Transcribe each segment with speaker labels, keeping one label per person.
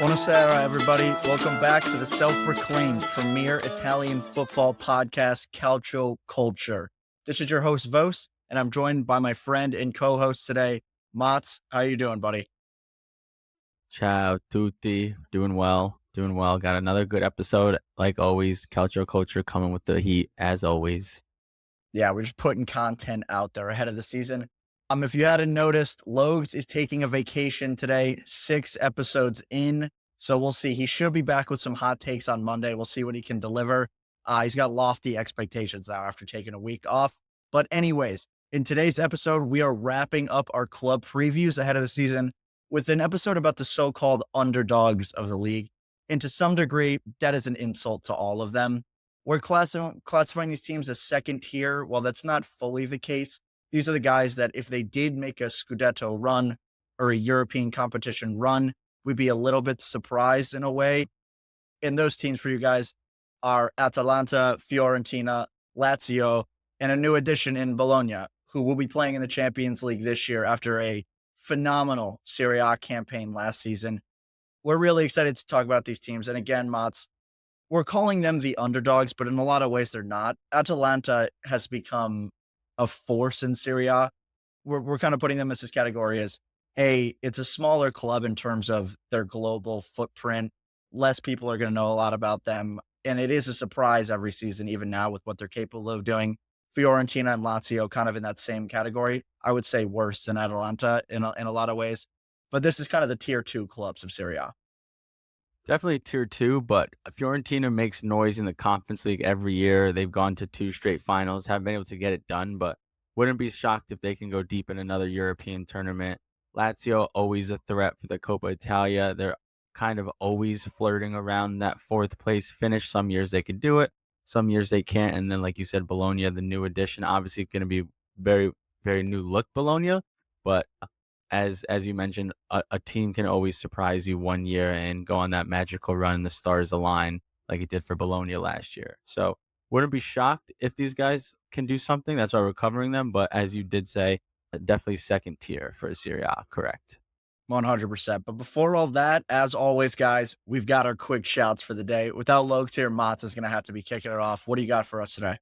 Speaker 1: Buona sera, everybody. Welcome back to the self-proclaimed premier Italian football podcast, Calcio Culture. This is your host, Vos, and I'm joined by my friend and co-host today, Mats. How you doing, buddy?
Speaker 2: Ciao tutti. Doing well. Doing well. Got another good episode. Like always, Calcio Culture coming with the heat as always.
Speaker 1: Yeah, we're just putting content out there ahead of the season. If you hadn't noticed, Logs is taking a vacation today, 6 episodes in. So we'll see. He should be back with some hot takes on Monday. We'll see what he can deliver. He's got lofty expectations now after taking a week off. But, anyways, in today's episode, we are wrapping up our club previews ahead of the season with an episode about the so called underdogs of the league. And to some degree, that is an insult to all of them. We're classifying these teams as second tier. While that's not fully the case, these are the guys that if they did make a Scudetto run or a European competition run, we'd be a little bit surprised in a way. And those teams for you guys are Atalanta, Fiorentina, Lazio, and a new addition in Bologna, who will be playing in the Champions League this year after a phenomenal Serie A campaign last season. We're really excited to talk about these teams. And again, Mats, we're calling them the underdogs, but in a lot of ways they're not. Atalanta has become a force in Serie A. We're kind of putting them as this category as it's a smaller club in terms of their global footprint. Less people are going to know a lot about them. And it is a surprise every season, even now with what they're capable of doing. Fiorentina and Lazio kind of in that same category. I would say worse than Atalanta in a lot of ways. But this is kind of the tier 2 clubs of Serie A.
Speaker 2: Definitely tier two, but Fiorentina makes noise in the Conference League every year. They've gone to 2 straight finals, haven't been able to get it done, but wouldn't be shocked if they can go deep in another European tournament. Lazio, always a threat for the Coppa Italia. They're kind of always flirting around that 4th place finish. Some years they can do it, some years they can't. And then, like you said, Bologna, the new addition, obviously going to be very, very new look Bologna, but as you mentioned, a team can always surprise you one year and go on that magical run and the stars align like it did for Bologna last year. So wouldn't be shocked if these guys can do something. That's why we're covering them. But as you did say, definitely second tier for Serie A, correct?
Speaker 1: 100%. But before all that, as always, guys, we've got our quick shouts for the day. Without Lokes here, Mats is going to have to be kicking it off. What do you got for us today?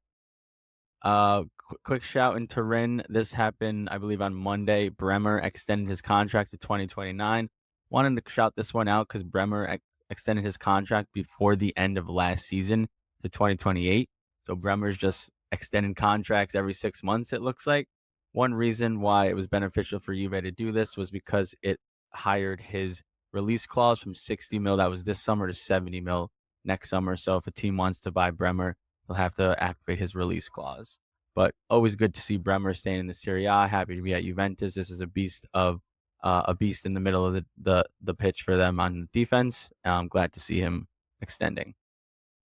Speaker 2: Quick shout in Turin. This happened, I believe, on Monday. Bremer extended his contract to 2029. Wanted to shout this one out because Bremer extended his contract before the end of last season to 2028. So Bremer's just extending contracts every 6 months, it looks like. One reason why it was beneficial for Juve to do this was because it hired his release clause from 60 mil that was this summer to 70 mil next summer. So if a team wants to buy Bremer, he'll have to activate his release clause. But always good to see Bremer staying in the Serie A. Happy to be at Juventus. This is a beast in the middle of the pitch for them on defense. I'm glad to see him extending.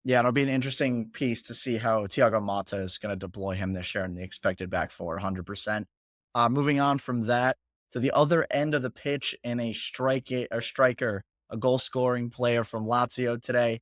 Speaker 1: Yeah, it'll be an interesting piece to see how Thiago Motta is going to deploy him this year in the expected back four, 100%. Moving on from that to the other end of the pitch in a striker, a goal scoring player from Lazio today.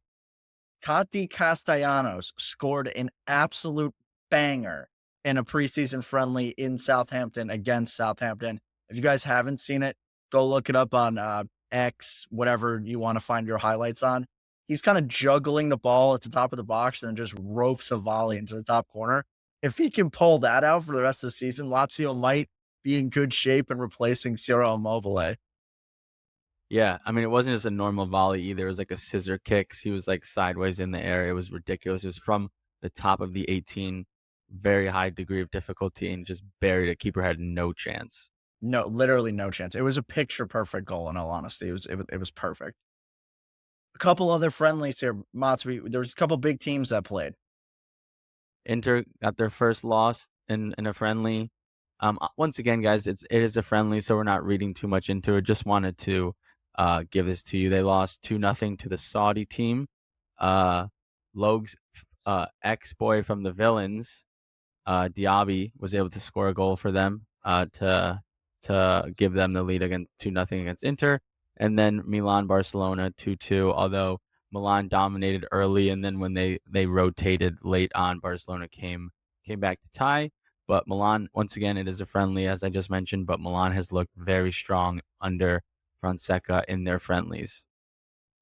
Speaker 1: Castellanos scored an absolute banger in a preseason friendly in Southampton against Southampton. If you guys haven't seen it, go look it up on X, whatever you want to find your highlights on. He's kind of juggling the ball at the top of the box and then just ropes a volley into the top corner. If he can pull that out for the rest of the season, Lazio might be in good shape and replacing Ciro Immobile.
Speaker 2: Yeah, I mean, it wasn't just a normal volley either. It was like a scissor kick. He was like sideways in the air. It was ridiculous. It was from the top of the 18, very high degree of difficulty, and just buried it. Keeper had no chance.
Speaker 1: No, literally no chance. It was a picture perfect goal. In all honesty, it was perfect. A couple other friendlies here, Mats. There was a couple big teams that played.
Speaker 2: Inter got their first loss in a friendly. Once again, guys, it is a friendly, so we're not reading too much into it. Just wanted to give this to you. They lost 2-0 to the Saudi team. Logue's ex-boy from the Villains, Diaby, was able to score a goal for them to give them the lead against 2-0 against Inter. And then Milan Barcelona 2-2, although Milan dominated early, and then when they rotated late on, Barcelona came back to tie. But Milan, once again, it is a friendly, as I just mentioned, but Milan has looked very strong under Fonseca in their friendlies.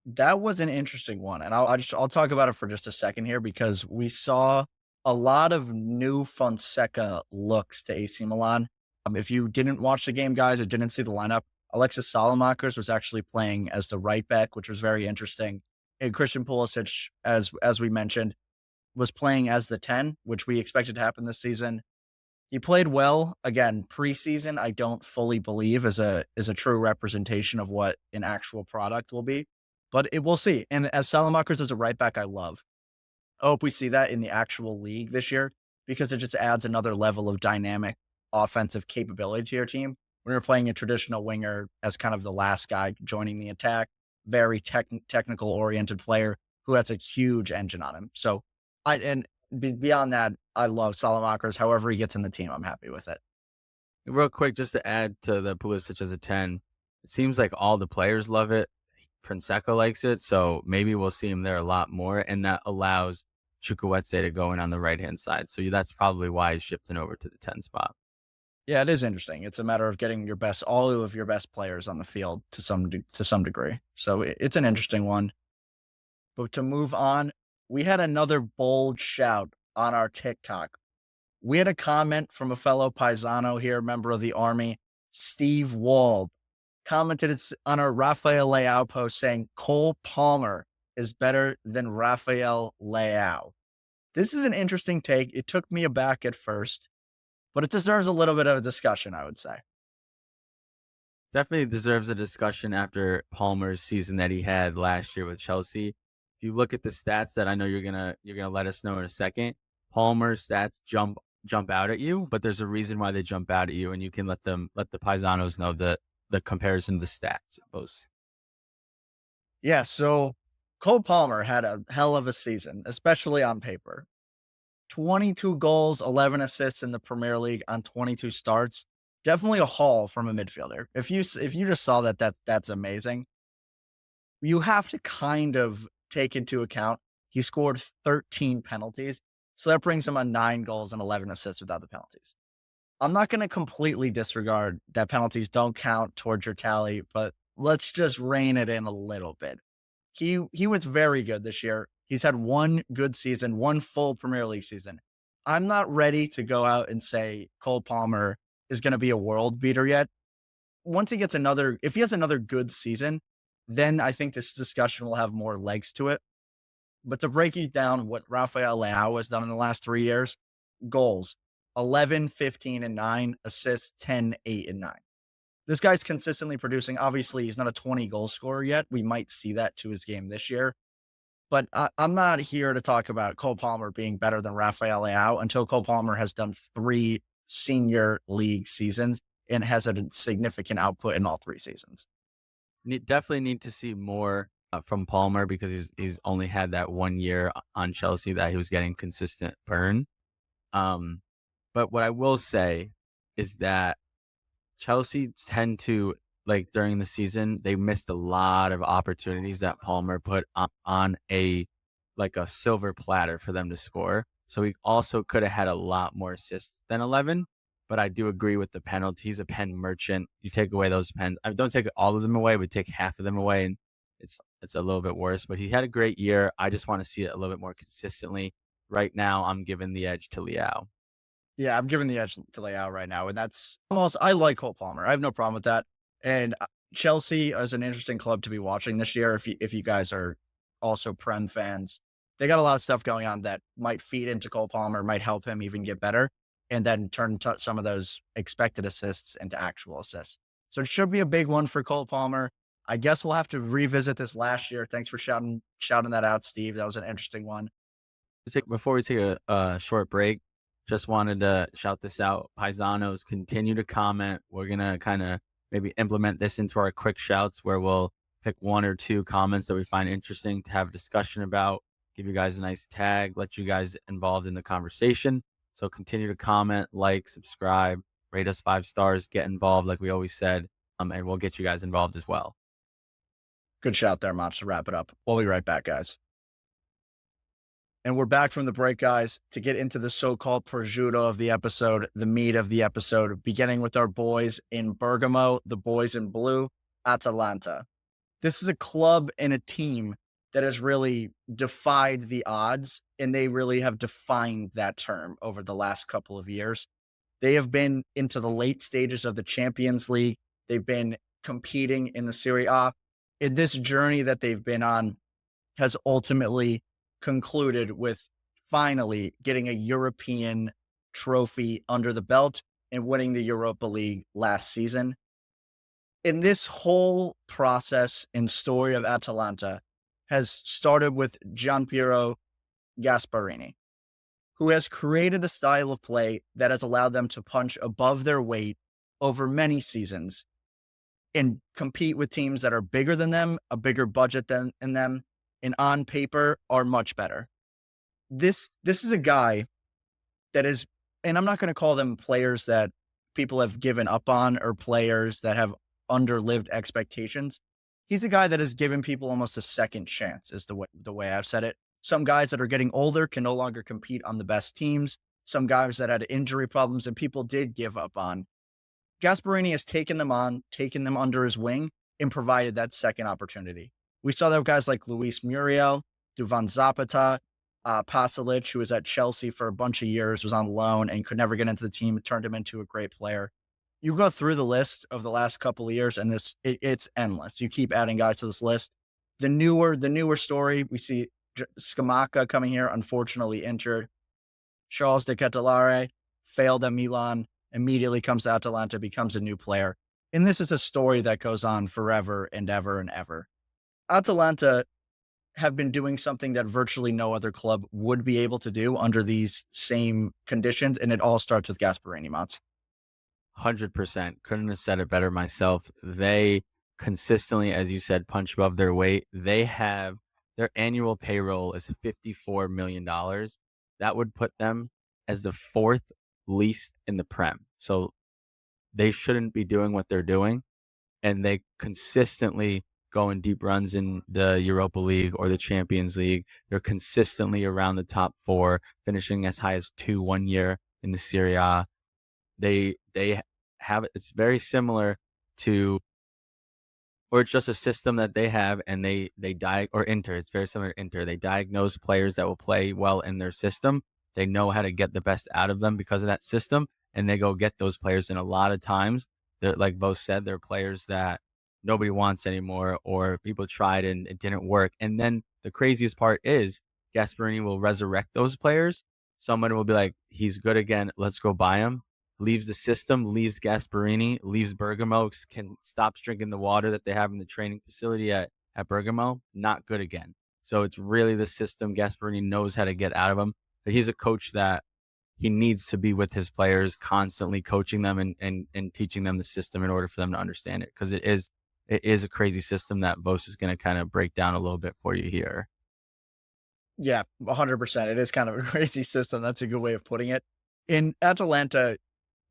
Speaker 1: That was an interesting one, and I'll talk about it for just a second here because we saw a lot of new Fonseca looks to AC Milan. If you didn't watch the game, guys, or didn't see the lineup, Alexis Salamakers was actually playing as the right back, which was very interesting. And Christian Pulisic, as we mentioned, was playing as the 10, which we expected to happen this season. He played well. Again, preseason, I don't fully believe is a true representation of what an actual product will be, but it we'll see. And as Salamakers as a right back, I love. I hope we see that in the actual league this year because it just adds another level of dynamic offensive capability to your team. When you're playing a traditional winger as kind of the last guy joining the attack, very technical oriented player who has a huge engine on him. So beyond that, I love Salamakers. However he gets in the team, I'm happy with it.
Speaker 2: Real quick, just to add to the Pulisic as a 10, it seems like all the players love it. Fonseca likes it, so maybe we'll see him there a lot more, and that allows Chukwueze to go in on the right-hand side. So that's probably why he's shifting over to the 10 spot.
Speaker 1: Yeah, it is interesting. It's a matter of getting all of your best players on the field to some degree. So it's an interesting one. But to move on, we had another bold shout on our TikTok. We had a comment from a fellow paisano here, member of the army, Steve Wald, commented on our Rafael Leao post saying Cole Palmer is better than Rafael Leao. This is an interesting take. It took me aback at first, but it deserves a little bit of a discussion, I would say.
Speaker 2: Definitely deserves a discussion after Palmer's season that he had last year with Chelsea. If you look at the stats that I know you're gonna let us know in a second, Palmer's stats jump out at you, but there's a reason why they jump out at you, and you can let the paisanos know the comparison of the stats both.
Speaker 1: Yeah, so Cole Palmer had a hell of a season, especially on paper. 22 goals, 11 assists in the Premier League on 22 starts. Definitely a haul from a midfielder. If you just saw that, that's amazing. You have to kind of take into account he scored 13 penalties, so that brings him on 9 goals and 11 assists without the penalties. I'm not going to completely disregard that penalties don't count towards your tally, but let's just rein it in a little bit. He was very good this year. He's had one good season, one full Premier League season. I'm not ready to go out and say Cole Palmer is going to be a world beater yet. Once he gets if he has another good season, then I think this discussion will have more legs to it. But to break it down, what Rafael Leao has done in the last 3 years, goals 11, 15, and 9, assists 10, 8, and 9. This guy's consistently producing. Obviously, he's not a 20 goal scorer yet. We might see that to his game this year. But I'm not here to talk about Cole Palmer being better than Rafael Leao until Cole Palmer has done 3 senior league seasons and has a significant output in all 3 seasons.
Speaker 2: Definitely need to see more from Palmer because he's only had that 1 year on Chelsea that he was getting consistent burn. But what I will say is that Chelsea tend to, like, during the season, they missed a lot of opportunities that Palmer put on a silver platter for them to score. So he also could have had a lot more assists than 11. But I do agree with the penalty. He's a pen merchant. You take away those pens. I don't take all of them away, but take half of them away, and it's a little bit worse. But he had a great year. I just want to see it a little bit more consistently. Right now, I'm giving the edge to Leao.
Speaker 1: Yeah, I'm giving the edge to Leao right now, and that's almost. I like Cole Palmer. I have no problem with that. And Chelsea is an interesting club to be watching this year. If you guys are also Prem fans, they got a lot of stuff going on that might feed into Cole Palmer, might help him even get better, and then turn some of those expected assists into actual assists. So it should be a big one for Cole Palmer. I guess we'll have to revisit this last year. Thanks for shouting that out, Steve. That was an interesting one.
Speaker 2: Before we take a short break, just wanted to shout this out. Paisanos, continue to comment. We're going to kind of maybe implement this into our quick shouts where we'll pick 1 or 2 comments that we find interesting to have a discussion about, give you guys a nice tag, let you guys involved in the conversation. So continue to comment, like, subscribe, rate us 5 stars, get involved like we always said, and we'll get you guys involved as well.
Speaker 1: Good shout there, Mach, to wrap it up. We'll be right back, guys. And we're back from the break, guys, to get into the so-called prosciutto of the episode, the meat of the episode, beginning with our boys in Bergamo, the boys in blue, Atalanta. This is a club and a team that has really defied the odds, and they really have defined that term over the last couple of years. They have been into the late stages of the Champions League. They've been competing in the Serie A. And this journey that they've been on has ultimately concluded with finally getting a European trophy under the belt and winning the Europa League last season. In this whole process and story of Atalanta has started with Gianpiero Gasparini, who has created a style of play that has allowed them to punch above their weight over many seasons and compete with teams that are bigger than them, a bigger budget than in them, and on paper are much better. This is a guy that is, and I'm not going to call them players that people have given up on or players that have underlived expectations. He's a guy that has given people almost a second chance, is the way I've said it. Some guys that are getting older can no longer compete on the best teams. Some guys that had injury problems and people did give up on. Gasparini has taken them on, taken them under his wing, and provided that second opportunity. We saw that with guys like Luis Muriel, Duvan Zapata, Pasalic, who was at Chelsea for a bunch of years, was on loan and could never get into the team. It turned him into a great player. You go through the list of the last couple of years, and it's endless. You keep adding guys to this list. The newer story, we see Scamacca coming here, unfortunately injured. Charles de Ketelare failed at Milan, immediately comes to Atalanta, becomes a new player. And this is a story that goes on forever and ever and ever. Atalanta have been doing something that virtually no other club would be able to do under these same conditions, and it all starts with Gasparini, Mats.
Speaker 2: 100%. Couldn't have said it better myself. They consistently, as you said, punch above their weight. They have their annual payroll is $54 million. That would put them as the fourth least in the Prem. So they shouldn't be doing what they're doing. And they consistently go in deep runs in the Europa League or the Champions League. They're consistently around the top four, finishing as high as 2 1 year in the Serie A. They have, it's very similar to, or it's just a system that they have, and or Inter, it's very similar to Inter. They diagnose players that will play well in their system. They know how to get the best out of them because of that system, and they go get those players. And a lot of times, they're, like both said, they're players that nobody wants anymore, or people tried and it didn't work. And then the craziest part is Gasparini will resurrect those players. Someone will be like, he's good again, let's go buy him. Leaves the system, leaves Gasparini, leaves Bergamo, stops drinking the water that they have in the training facility at Bergamo, not good again. So it's really the system. Gasparini knows how to get out of him. But he's a coach that he needs to be with his players, constantly coaching them and teaching them the system in order for them to understand it. Because it is a crazy system that Vos is going to kind of break down a little bit for you here.
Speaker 1: Yeah, 100%. It is kind of a crazy system. That's a good way of putting it. In Atalanta,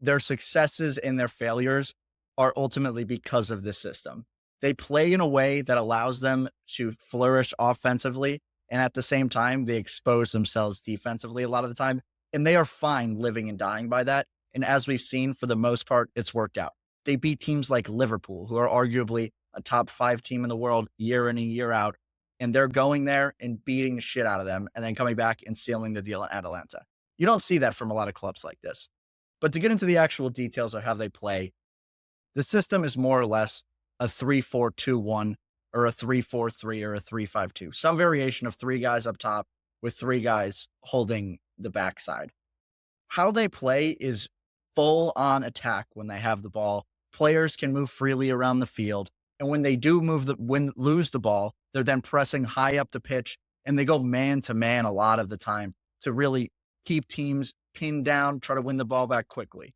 Speaker 1: their successes and their failures are ultimately because of this system. They play in a way that allows them to flourish offensively, and at the same time, they expose themselves defensively a lot of the time, and they are fine living and dying by that. And as we've seen, for the most part, it's worked out. They beat teams like Liverpool, who are arguably a top 5 team in the world year in and year out, and they're going there and beating the shit out of them and then coming back and sealing the deal at Atalanta. You don't see that from a lot of clubs like this. But to get into the actual details of how they play, the system is more or less a 3-4-2-1 or a 3-4-3 or a 3-5-2. Some variation of 3 guys up top with 3 guys holding the backside. How they play is full on attack when they have the ball. Players can move freely around the field. And when they do lose the ball, they're then pressing high up the pitch, and they go man to man a lot of the time to really keep teams pinned down, try to win the ball back quickly.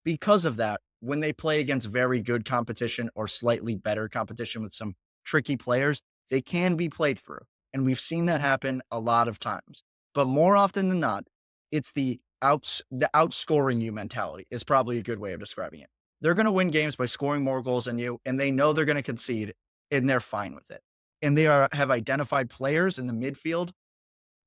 Speaker 1: Because of that, when they play against very good competition or slightly better competition with some tricky players, they can be played through. And we've seen that happen a lot of times. But more often than not, it's the outscoring you mentality is probably a good way of describing it. They're going to win games by scoring more goals than you, and they know they're going to concede, and they're fine with it. And they have identified players in the midfield,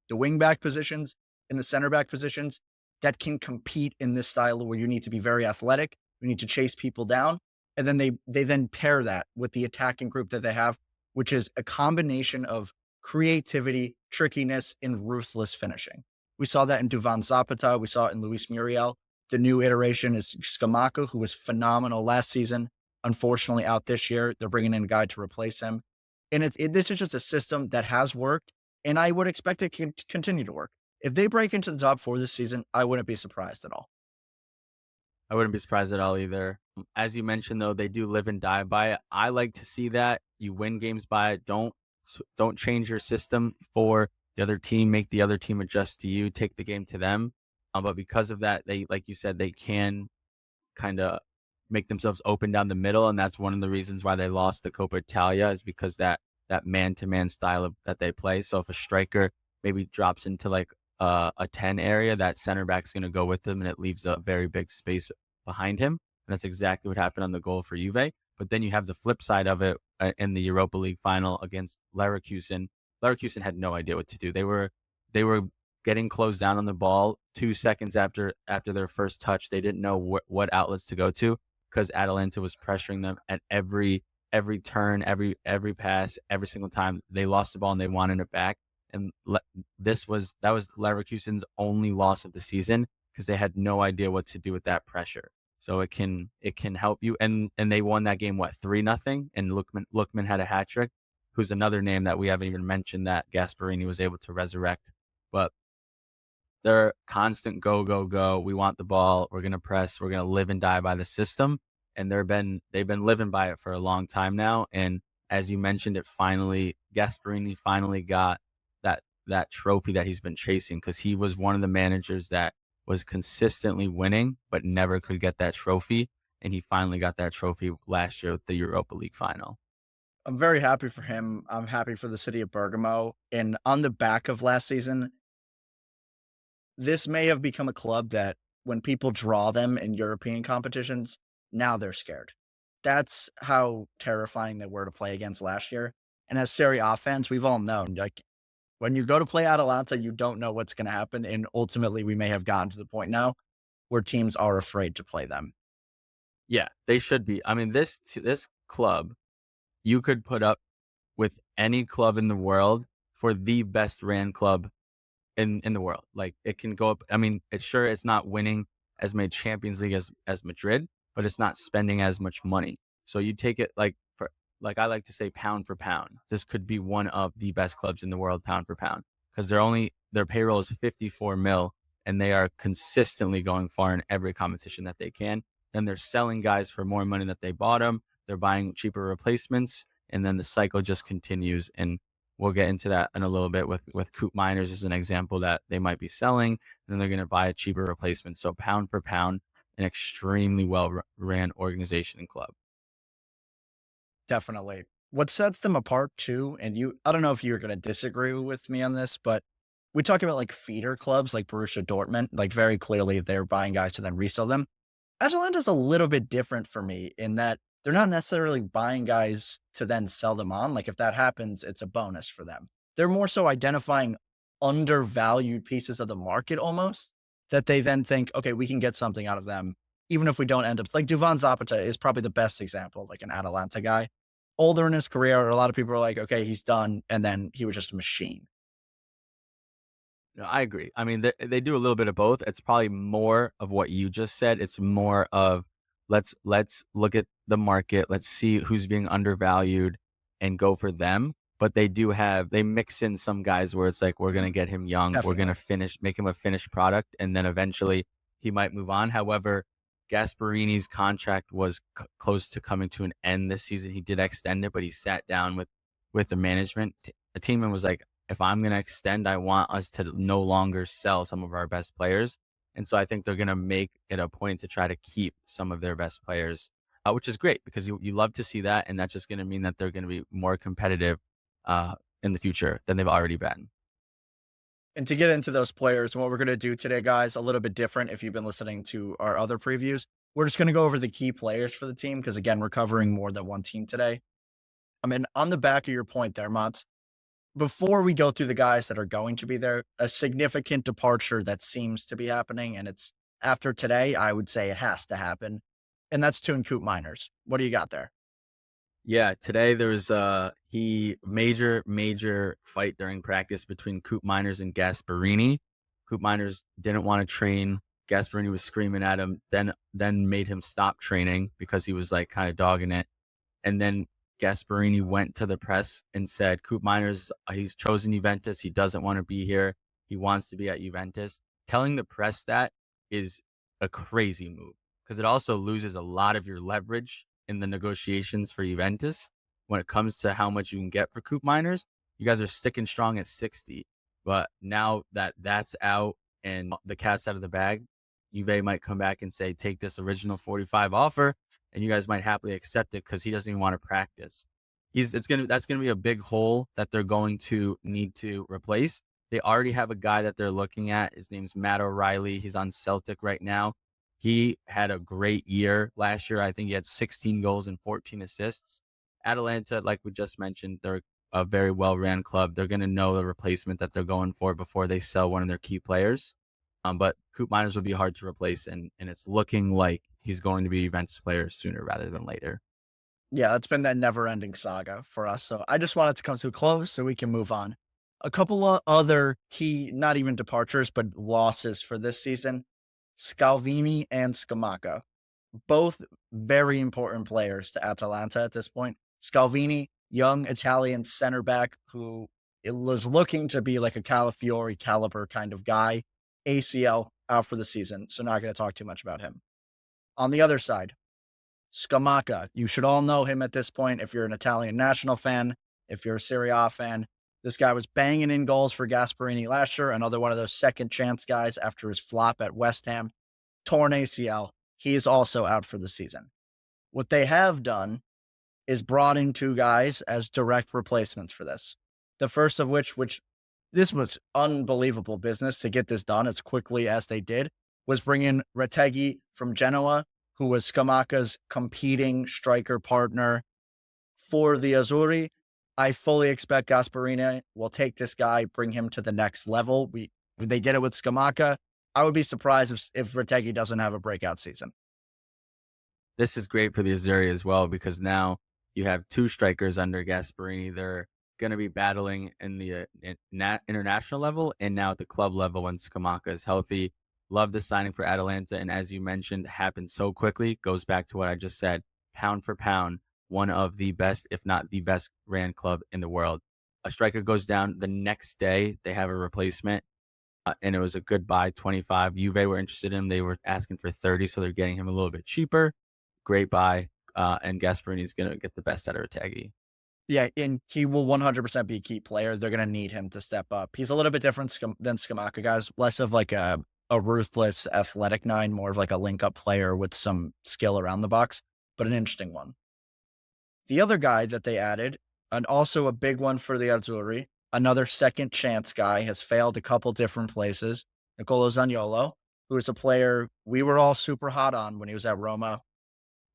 Speaker 1: the wing back positions, in the center back positions that can compete in this style where you need to be very athletic, you need to chase people down, and then they then pair that with the attacking group that they have which is a combination of creativity, trickiness, and ruthless finishing. We saw that in Duvan Zapata. We saw it in Luis Muriel. The new iteration is Scamacca, who was phenomenal last season. Unfortunately, out this year, they're bringing in a guy to replace him. And this is just a system that has worked, and I would expect it to continue to work. If they break into the top four this season, I wouldn't be surprised at all.
Speaker 2: I wouldn't be surprised at all either. As you mentioned, though, they do live and die by it. I like to see that you win games by it. Don't change your system for the other team. Make the other team adjust to you. Take the game to them. But because of that, they, like you said, they can kind of make themselves open down the middle, and that's one of the reasons why they lost the Coppa Italia is because that man to man style that they play. So if a striker maybe drops into like a 10 area, that center back's going to go with him, and it leaves a very big space behind him. And that's exactly what happened on the goal for Juve. But then you have the flip side of it in the Europa League final against Leverkusen. Leverkusen had no idea what to do. They were getting closed down on the ball 2 seconds after their first touch. They didn't know what outlets to go to because Atalanta was pressuring them at every turn, every pass, every single time. They lost the ball and they wanted it back. And that was Leverkusen's only loss of the season because they had no idea what to do with that pressure. So it can help you. And they won that game, what, 3-0? And Lookman had a hat trick, who's another name that we haven't even mentioned that Gasperini was able to resurrect. But they're constant go, go, go. We want the ball. We're gonna press. We're gonna live and die by the system. And they've been living by it for a long time now. And as you mentioned, Gasperini finally got that trophy that he's been chasing, because he was one of the managers that was consistently winning but never could get that trophy. And he finally got that trophy last year with the Europa League final.
Speaker 1: I'm very happy for him. I'm happy for the city of Bergamo. And on the back of last season, this may have become a club that when people draw them in European competitions, now they're scared. That's how terrifying they were to play against last year. And as Serie A fans, we've all known, like, when you go to play Atalanta, you don't know what's going to happen. And ultimately, we may have gotten to the point now where teams are afraid to play them.
Speaker 2: Yeah, they should be. I mean, this club you could put up with any club in the world for the best ran club in the world. Like, it can go up. I mean, it's not winning as many Champions League as Madrid, but it's not spending as much money. So you take it like I like to say, pound for pound. This could be one of the best clubs in the world, pound for pound, because their payroll is 54 mil, and they are consistently going far in every competition that they can. Then they're selling guys for more money that they bought them. They're buying cheaper replacements, and then the cycle just continues. And we'll get into that in a little bit with Coop Miners as an example that they might be selling, and then they're going to buy a cheaper replacement. So pound for pound, an extremely well ran organization and club.
Speaker 1: Definitely. What sets them apart too, and I don't know if you're going to disagree with me on this, but we talk about like feeder clubs like Borussia Dortmund, like very clearly they're buying guys to then resell them. Atalanta's a little bit different for me in that they're not necessarily buying guys to then sell them on. Like, if that happens, it's a bonus for them. They're more so identifying undervalued pieces of the market almost that they then think, okay, we can get something out of them, even if we don't end up like Duvan Zapata is probably the best example, like an Atalanta guy. Older in his career, a lot of people are like, okay, he's done. And then he was just a machine.
Speaker 2: No, I agree. I mean, they do a little bit of both. It's probably more of what you just said. It's more of let's look at the market. Let's see who's being undervalued and go for them. But they mix in some guys where it's like, we're gonna get him young, we're gonna
Speaker 1: Definitely.
Speaker 2: make him a finished product, and then eventually he might move on. However, Gasparini's contract was close to coming to an end this season. He did extend it, but he sat down with the management, the team, and was like, if I'm going to extend, I want us to no longer sell some of our best players. And so I think they're going to make it a point to try to keep some of their best players, which is great because you love to see that. And that's just going to mean that they're going to be more competitive in the future than they've already been.
Speaker 1: And to get into those players, what we're going to do today, guys, a little bit different if you've been listening to our other previews. We're just going to go over the key players for the team because, again, we're covering more than one team today. I mean, on the back of your point there, Mats, before we go through the guys that are going to be there, a significant departure that seems to be happening, and it's after today, I would say it has to happen, and that's Coop Miners. What do you got there?
Speaker 2: Yeah, today there was major fight during practice between Coop Miners and Gasparini. Coop Miners didn't want to train. Gasparini was screaming at him, then made him stop training because he was like kind of dogging it. And then Gasparini went to the press and said, Coop Miners, he's chosen Juventus. He doesn't want to be here. He wants to be at Juventus. Telling the press that is a crazy move because it also loses a lot of your leverage in the negotiations for Juventus when it comes to how much you can get for Coop Miners. You guys are sticking strong at 60. But now that that's out and the cat's out of the bag, Juve might come back and say, take this original 45 offer and you guys might happily accept it because he doesn't even want to practice. That's gonna be a big hole that they're going to need to replace. They already have a guy that they're looking at. His name's Matt O'Reilly. He's on Celtic right now. He had a great year last year. I think he had 16 goals and 14 assists. Atalanta, like we just mentioned, they're a very well-ran club. They're going to know the replacement that they're going for before they sell one of their key players. But Coop Miners will be hard to replace, and it's looking like he's going to be a Juventus player sooner rather than later.
Speaker 1: Yeah, it's been that never-ending saga for us, so I just want it to come to a close so we can move on. A couple of other key, not even departures, but losses for this season, Scalvini and Scamacca, both very important players to Atalanta at this point. Scalvini, young Italian center back who it was looking to be like a Calafiori caliber kind of guy, ACL out for the season, so not gonna talk too much about him. On the other side, Scamacca, you should all know him at this point if you're an Italian national fan, if you're a Serie A fan. This guy was banging in goals for Gasparini last year, another one of those second chance guys after his flop at West Ham. Torn ACL. He is also out for the season. What they have done is brought in two guys as direct replacements for this. The first of which this was unbelievable business to get this done as quickly as they did, was bring in Retegui from Genoa, who was Scamacca's competing striker partner for the Azzurri. I fully expect Gasparini will take this guy, bring him to the next level. They did it with Scamacca. I would be surprised if Retegui doesn't have a breakout season.
Speaker 2: This is great for the Azzurri as well because now you have two strikers under Gasparini. They're going to be battling in the international level and now at the club level when Scamacca is healthy. Love the signing for Atalanta, and as you mentioned, happened so quickly. Goes back to what I just said. Pound for pound, one of the best, if not the best, ran club in the world. A striker goes down the next day. They have a replacement, and it was a good buy. 25. Juve were interested in him. They were asking for 30, so they're getting him a little bit cheaper. Great buy, and Gasparini is going to get the best out of Retegui.
Speaker 1: Yeah, and he will 100% be a key player. They're going to need him to step up. He's a little bit different than Scamacca, guys. Less of like a ruthless athletic nine, more of like a link up player with some skill around the box, but an interesting one. The other guy that they added, and also a big one for the Azzurri, another second chance guy, has failed a couple different places. Nicolo Zaniolo, who is a player we were all super hot on when he was at Roma.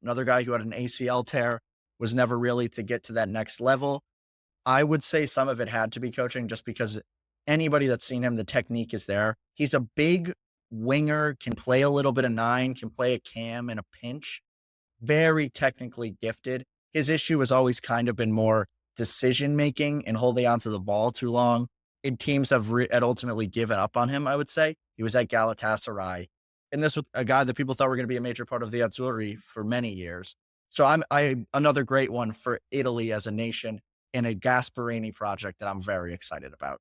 Speaker 1: Another guy who had an ACL tear, was never really to get to that next level. I would say some of it had to be coaching just because anybody that's seen him, the technique is there. He's a big winger, can play a little bit of nine, can play a cam in a pinch, very technically gifted. His issue has always kind of been more decision making and holding onto the ball too long. And teams had ultimately given up on him, I would say. He was at Galatasaray. And this was a guy that people thought were going to be a major part of the Azzurri for many years. So I another great one for Italy as a nation and a Gasparini project that I'm very excited about.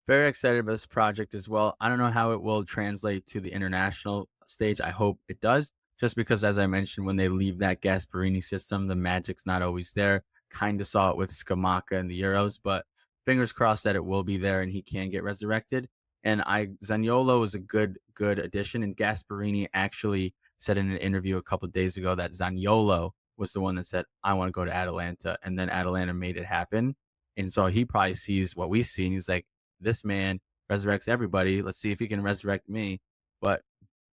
Speaker 2: Very excited about this project as well. I don't know how it will translate to the international stage. I hope it does, just because, as I mentioned, when they leave that Gasparini system, the magic's not always there. Kind of saw it with Scamacca and the Euros, but fingers crossed that it will be there and he can get resurrected. And Zaniolo is a good addition. And Gasparini actually said in an interview a couple of days ago that Zaniolo was the one that said, I want to go to Atalanta. And then Atalanta made it happen. And so he probably sees what we see and he's like, this man resurrects everybody. Let's see if he can resurrect me. But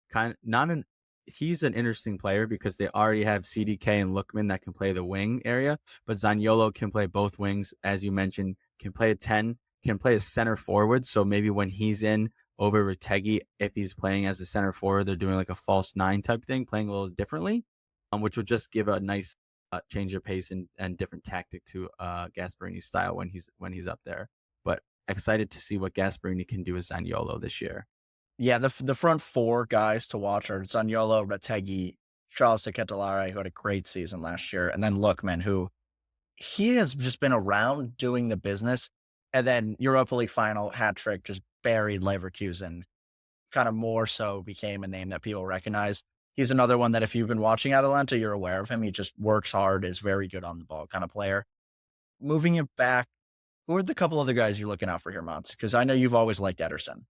Speaker 2: kind of not an he's an interesting player because they already have CDK and Lookman that can play the wing area, but Zaniolo can play both wings, as you mentioned, can play a 10, can play a center forward. So maybe when he's in over Retegui, if he's playing as a center forward, they're doing like a false nine type thing, playing a little differently, which would just give a nice change of pace and different tactic to Gasperini's style when he's up there. But excited to see what Gasperini can do with Zaniolo this year.
Speaker 1: Yeah, the front four guys to watch are Zaniolo, Retegui, Charles de Ketelaere, who had a great season last year, and then Lookman, who he has just been around doing the business. And then Europa League final hat trick just buried Leverkusen, kind of more so became a name that people recognize. He's another one that if you've been watching Atalanta, you're aware of him. He just works hard, is very good on the ball kind of player. Moving it back, who are the couple other guys you're looking out for here, Mons? Because I know you've always liked Ederson.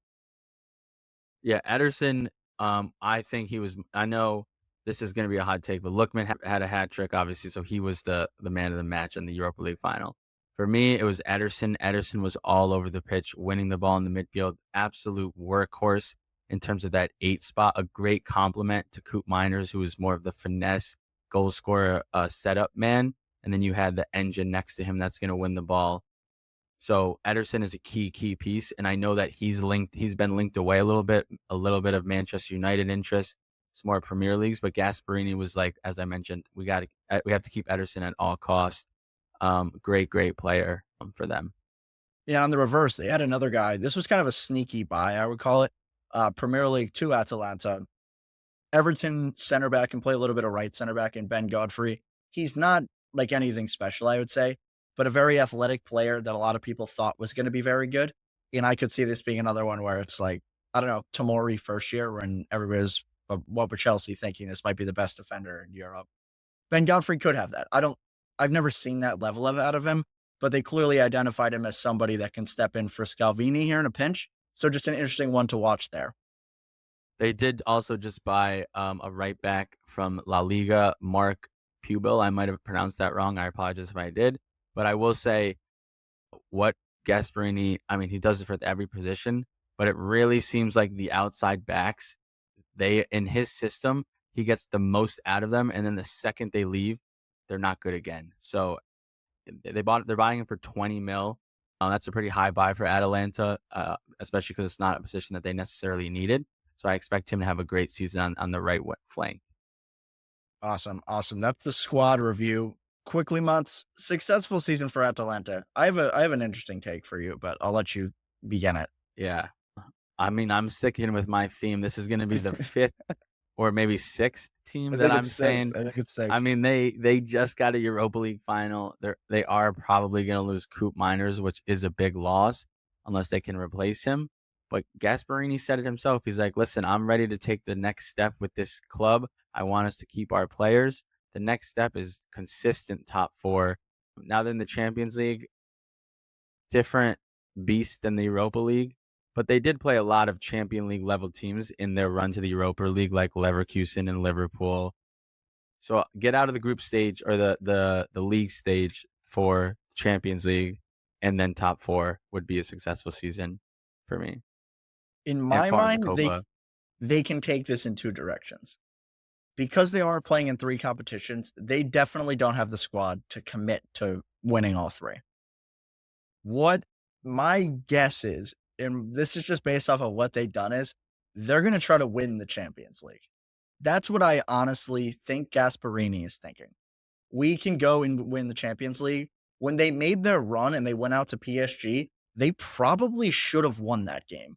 Speaker 2: Yeah, Ederson, I think he was. I know this is going to be a hot take, but Lookman had a hat trick, obviously, so he was the man of the match in the Europa League final. For me, it was Ederson. Ederson was all over the pitch, winning the ball in the midfield, absolute workhorse in terms of that 8 spot. A great compliment to Coop Miners, who was more of the finesse goal scorer setup man, and then you had the engine next to him that's going to win the ball. So Ederson is a key piece, and I know that he's been linked away a little bit of Manchester United interest. It's more Premier Leagues, but Gasperini was like, as I mentioned, we have to keep Ederson at all costs. Great player for them.
Speaker 1: Yeah, on the reverse, they had another guy. This was kind of a sneaky buy, I would call it. Premier League to Atalanta. Everton center back can play a little bit of right center back in Ben Godfrey. He's not like anything special, I would say, but a very athletic player that a lot of people thought was going to be very good. And I could see this being another one where it's like, I don't know, Tomori first year when everybody's, what were Chelsea thinking this might be the best defender in Europe? Ben Godfrey could have that. I've never seen that level of out of him, but they clearly identified him as somebody that can step in for Scalvini here in a pinch. So just an interesting one to watch there.
Speaker 2: They did also just buy a right back from La Liga, Mark Pubil. I might have pronounced that wrong. I apologize if I did, but I will say what Gasperini, I mean, he does it for every position, but it really seems like the outside backs, they in his system, he gets the most out of them, and then the second they leave, they're not good again. So they're buying him for 20 mil. That's a pretty high buy for Atalanta, especially because it's not a position that they necessarily needed. So I expect him to have a great season on the right flank.
Speaker 1: Awesome. Awesome. That's the squad review. Quickly, months. Successful season for Atalanta. I have an interesting take for you, but I'll let you begin it.
Speaker 2: Yeah. I mean, I'm sticking with my theme. This is going to be the 5th or maybe 6th team
Speaker 1: I
Speaker 2: that
Speaker 1: think
Speaker 2: I'm
Speaker 1: it's six.
Speaker 2: saying.
Speaker 1: I think it's
Speaker 2: I
Speaker 1: six.
Speaker 2: mean, they just got a Europa League final. They are probably going to lose Coop Miners, which is a big loss unless they can replace him. But Gasperini said it himself. He's like, listen, I'm ready to take the next step with this club. I want us to keep our players. The next step is consistent top 4. Now then, the Champions League, different beast than the Europa League, but they did play a lot of Champion League level teams in their run to the Europa League, like Leverkusen and Liverpool. So get out of the group stage or the league stage for Champions League, and then top 4 would be a successful season for me.
Speaker 1: In
Speaker 2: And
Speaker 1: my
Speaker 2: far in the
Speaker 1: mind,
Speaker 2: Copa.
Speaker 1: they can take this in two directions. Because they are playing in 3 competitions, they definitely don't have the squad to commit to winning all 3. What my guess is, and this is just based off of what they've done, is they're going to try to win the Champions League. That's what I honestly think Gasparini is thinking. We can go and win the Champions League. When they made their run and they went out to PSG, they probably should have won that game.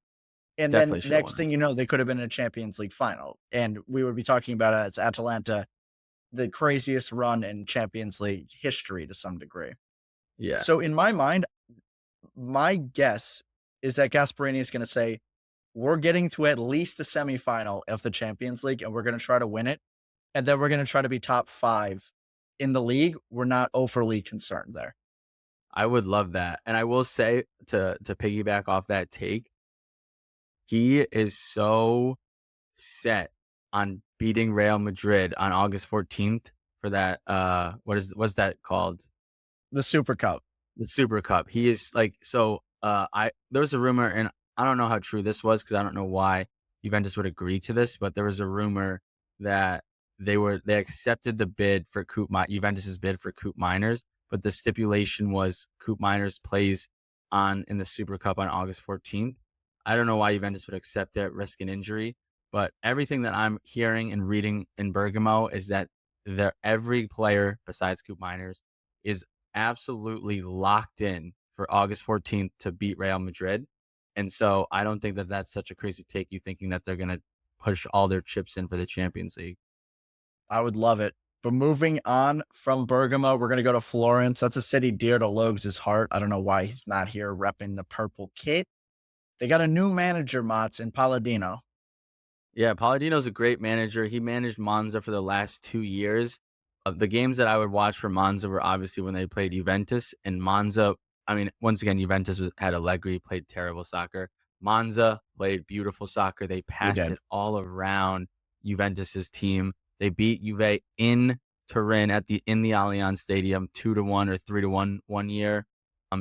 Speaker 1: And then
Speaker 2: Definitely should have
Speaker 1: next
Speaker 2: won it.
Speaker 1: thing you know, they could have been in a Champions League final. And we would be talking about it as Atalanta, the craziest run in Champions League history to some degree.
Speaker 2: Yeah.
Speaker 1: So in my mind, my guess is that Gasparini is going to say, we're getting to at least the semifinal of the Champions League and we're going to try to win it. And then we're going to try to be top 5 in the league. We're not overly concerned there.
Speaker 2: I would love that. And I will say, to piggyback off that take, he is so set on beating Real Madrid on August 14th for that what's that called?
Speaker 1: The Super Cup.
Speaker 2: The Super Cup. He is like, so there was a rumor, and I don't know how true this was because I don't know why Juventus would agree to this, but there was a rumor that they accepted the bid for Juventus's bid for Coop Miners, but the stipulation was Coop Miners plays in the Super Cup on August 14th. I don't know why Juventus would accept it, risk an injury, but everything that I'm hearing and reading in Bergamo is that every player besides Coop Miners is absolutely locked in for August 14th to beat Real Madrid. And so I don't think that that's such a crazy take, you thinking that they're going to push all their chips in for the Champions League.
Speaker 1: I would love it. But moving on from Bergamo, we're going to go to Florence. That's a city dear to Logs' heart. I don't know why he's not here repping the purple kit. They got a new manager, Mats, in Palladino.
Speaker 2: Yeah, Palladino's a great manager. He managed Monza for the last 2 years. The games that I would watch for Monza were obviously when they played Juventus, and Monza, I mean, once again, had Allegri, played terrible soccer. Monza played beautiful soccer. They
Speaker 1: They
Speaker 2: passed
Speaker 1: did.
Speaker 2: it all around Juventus's team. They beat Juve in Turin in the Allianz Stadium 2-1 or 3-1 one year.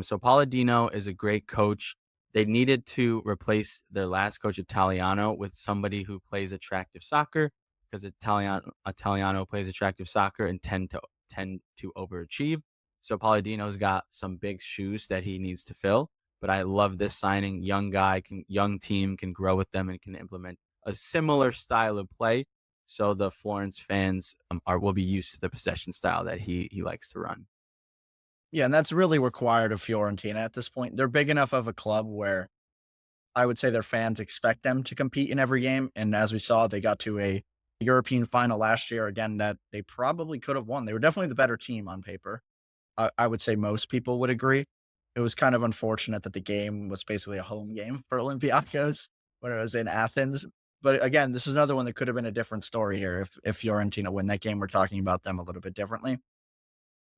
Speaker 2: So Palladino is a great coach. They needed to replace their last coach, Italiano, with somebody who plays attractive soccer, because Italiano plays attractive soccer and tend to overachieve. So Palladino's got some big shoes that he needs to fill. But I love this signing. Young team, can grow with them and can implement a similar style of play. So the Florence fans will be used to the possession style that he likes to run.
Speaker 1: Yeah, and that's really required of Fiorentina at this point. They're big enough of a club where I would say their fans expect them to compete in every game. And as we saw, they got to a European final last year again that they probably could have won. They were definitely the better team on paper. I would say most people would agree. It was kind of unfortunate that the game was basically a home game for Olympiacos when it was in Athens. But again, this is another one that could have been a different story here if Fiorentina win that game. We're talking about them a little bit differently.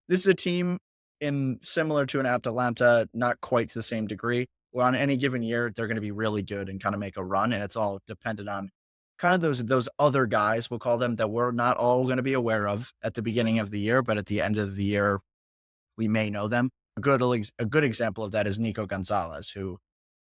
Speaker 1: This is a team in similar to an Atalanta, not quite to the same degree, where on any given year they're going to be really good and kind of make a run, and it's all dependent on kind of those other guys, we'll call them, that we're not all going to be aware of at the beginning of the year, but at the end of the year we may know them. A good example of that is Nico Gonzalez, who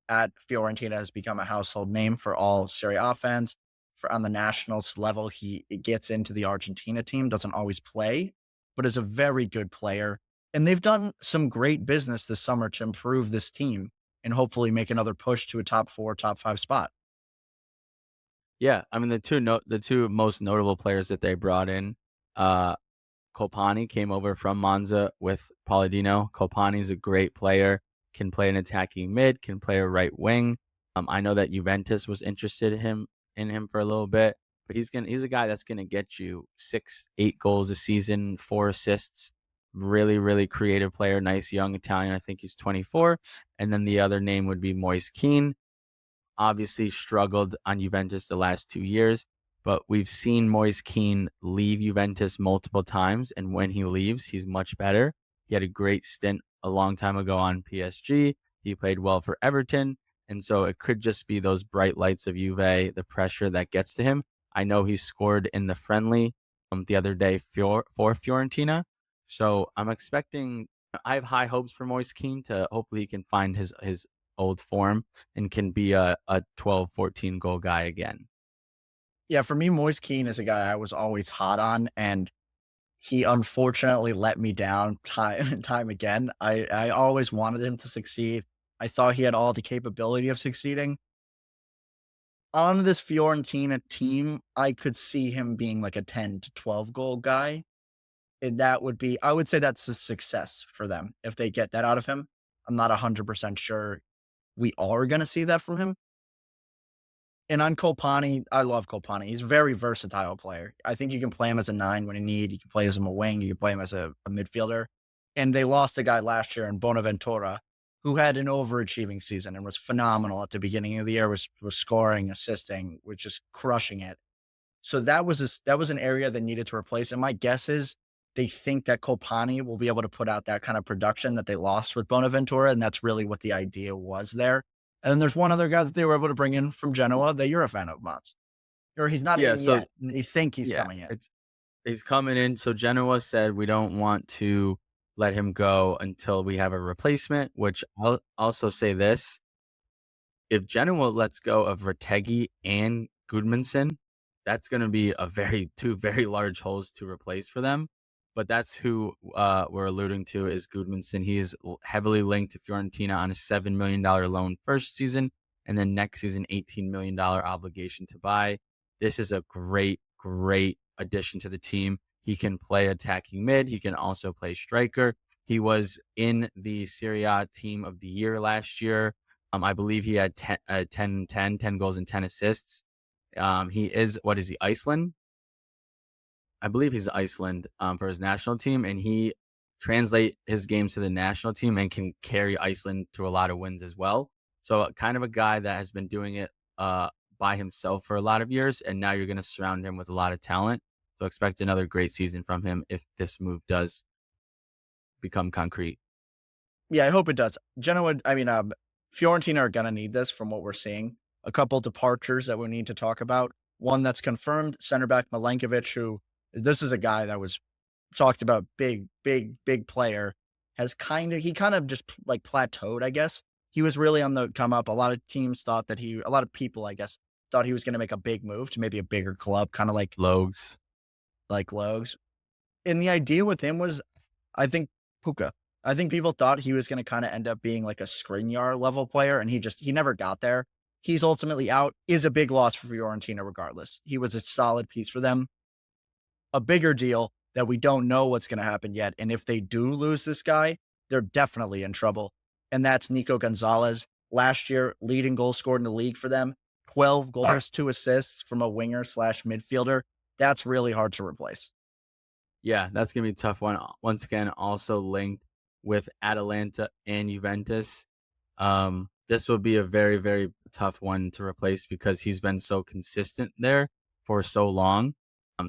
Speaker 1: at Fiorentina has become a household name for all Serie A fans. For on the nationals level, he gets into the Argentina team, doesn't always play, but is a very good player. And they've done some great business this summer to improve this team and hopefully make another push to a top four, top five spot.
Speaker 2: Yeah, I mean the two most notable players that they brought in, uh, Colpani came over from Monza with Palladino. Colpani's a great player, can play an attacking mid, can play a right wing. I know that Juventus was interested in him for a little bit, but he's a guy that's gonna get you 6, 8 goals a season, 4 assists. Really, really creative player, nice young Italian. I think he's 24. And then the other name would be Moise Kean. Obviously struggled on Juventus the last 2 years, but we've seen Moise Kean leave Juventus multiple times, and when he leaves, he's much better. He had a great stint a long time ago on PSG. He played well for Everton, and so it could just be those bright lights of Juve, the pressure that gets to him. I know he scored in the friendly the other day for Fiorentina, so I have high hopes for Moise Kean to hopefully he can find his old form and can be a 12, 14 goal guy again.
Speaker 1: Yeah, for me, Moise Keane is a guy I was always hot on, and he unfortunately let me down time and time again. I always wanted him to succeed. I thought he had all the capability of succeeding. On this Fiorentina team, I could see him being like a 10 to 12 goal guy. And that would be, I would say that's a success for them if they get that out of him. I'm not 100% sure we are going to see that from him. And on Kolpani, I love Kolpani. He's a very versatile player. I think you can play him as a nine when you need. You can play as him a wing. You can play him as a midfielder. And they lost a guy last year in Bonaventura who had an overachieving season and was phenomenal at the beginning of the year, was scoring, assisting, was just crushing it. So that was an area that needed to replace. And my guess is they think that Kolpani will be able to put out that kind of production that they lost with Bonaventura, and that's really what the idea was there. And then there's one other guy that they were able to bring in from Genoa that you're a fan of, Mats. Or he's not
Speaker 2: Yeah,
Speaker 1: in
Speaker 2: so
Speaker 1: yet. They think he's
Speaker 2: yeah,
Speaker 1: coming in.
Speaker 2: he's coming in. So Genoa said we don't want to let him go until we have a replacement, which I'll also say this. If Genoa lets go of Retegui and Gudmundsson, that's going to be two very large holes to replace for them. But that's who we're alluding to is Gudmundsson. He is heavily linked to Fiorentina on a $7 million loan first season, and then next season $18 million obligation to buy. This is a great, great addition to the team. He can play attacking mid. He can also play striker. He was in the Serie A team of the year last year. I believe he had 10 goals and 10 assists. He is, what is he, Iceland? I believe he's Iceland for his national team, and he translate his games to the national team and can carry Iceland to a lot of wins as well. So kind of a guy that has been doing it by himself for a lot of years, and now you're going to surround him with a lot of talent. So expect another great season from him if this move does become concrete.
Speaker 1: Yeah, I hope it does. Genoa, I mean, Fiorentina are gonna need this from what we're seeing. A couple departures that we need to talk about. One that's confirmed, center back Milenkovic, who this is a guy that was talked about, big player, he kind of just like plateaued, I guess. He was really on the come up. A lot of teams thought that a lot of people, I guess, thought he was going to make a big move to maybe a bigger club, kind of
Speaker 2: Logs.
Speaker 1: like Logs. And the idea with him was, I think Puka. I think people thought he was going to kind of end up being like a Skriniar level player, and he never got there. He's ultimately out. Is a big loss for Fiorentina, regardless. He was a solid piece for them. A bigger deal that we don't know what's going to happen yet, and if they do lose this guy, they're definitely in trouble. And that's Nico Gonzalez. Last year, leading goal scored in the league for them, 12 goals, 2 assists from a winger slash midfielder. That's really hard to replace.
Speaker 2: Yeah, that's gonna be a tough one. Once again, also linked with Atalanta and Juventus. This will be a very, very tough one to replace because he's been so consistent there for so long.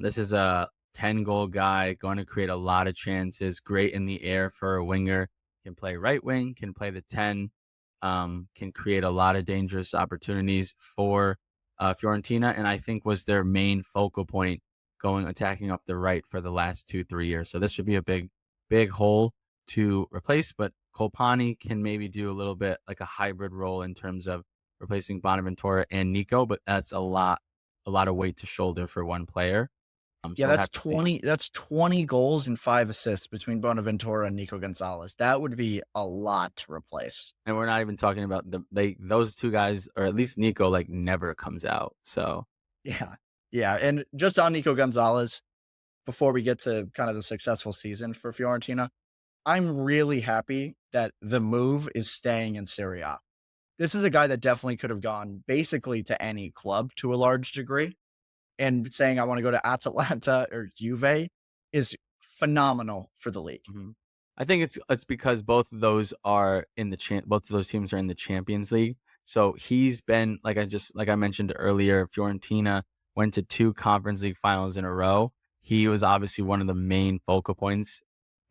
Speaker 2: This is a 10-goal guy, going to create a lot of chances, great in the air for a winger, can play right wing, can play the 10, can create a lot of dangerous opportunities for Fiorentina, and I think was their main focal point going attacking up the right for the last 2-3 years. So this should be a big hole to replace, but Kolpani can maybe do a little bit like a hybrid role in terms of replacing Bonaventura and Nico, but that's a lot of weight to shoulder for one player.
Speaker 1: Yeah,
Speaker 2: So we'll have to see.
Speaker 1: that's 20 goals and 5 assists between Bonaventura and Nico Gonzalez. That would be a lot to replace.
Speaker 2: And we're not even talking about those two guys, or at least Nico, like never comes out. So
Speaker 1: Yeah. Yeah. And just on Nico Gonzalez, before we get to kind of the successful season for Fiorentina, I'm really happy that the move is staying in Serie A. This is a guy that definitely could have gone basically to any club to a large degree. And saying I want to go to Atalanta or Juve is phenomenal for the league.
Speaker 2: mhm. I think it's because both of those are in the both of those teams are in the Champions League. So he's been like I mentioned earlier, Fiorentina went to 2 Conference League finals in a row. He was obviously one of the main focal points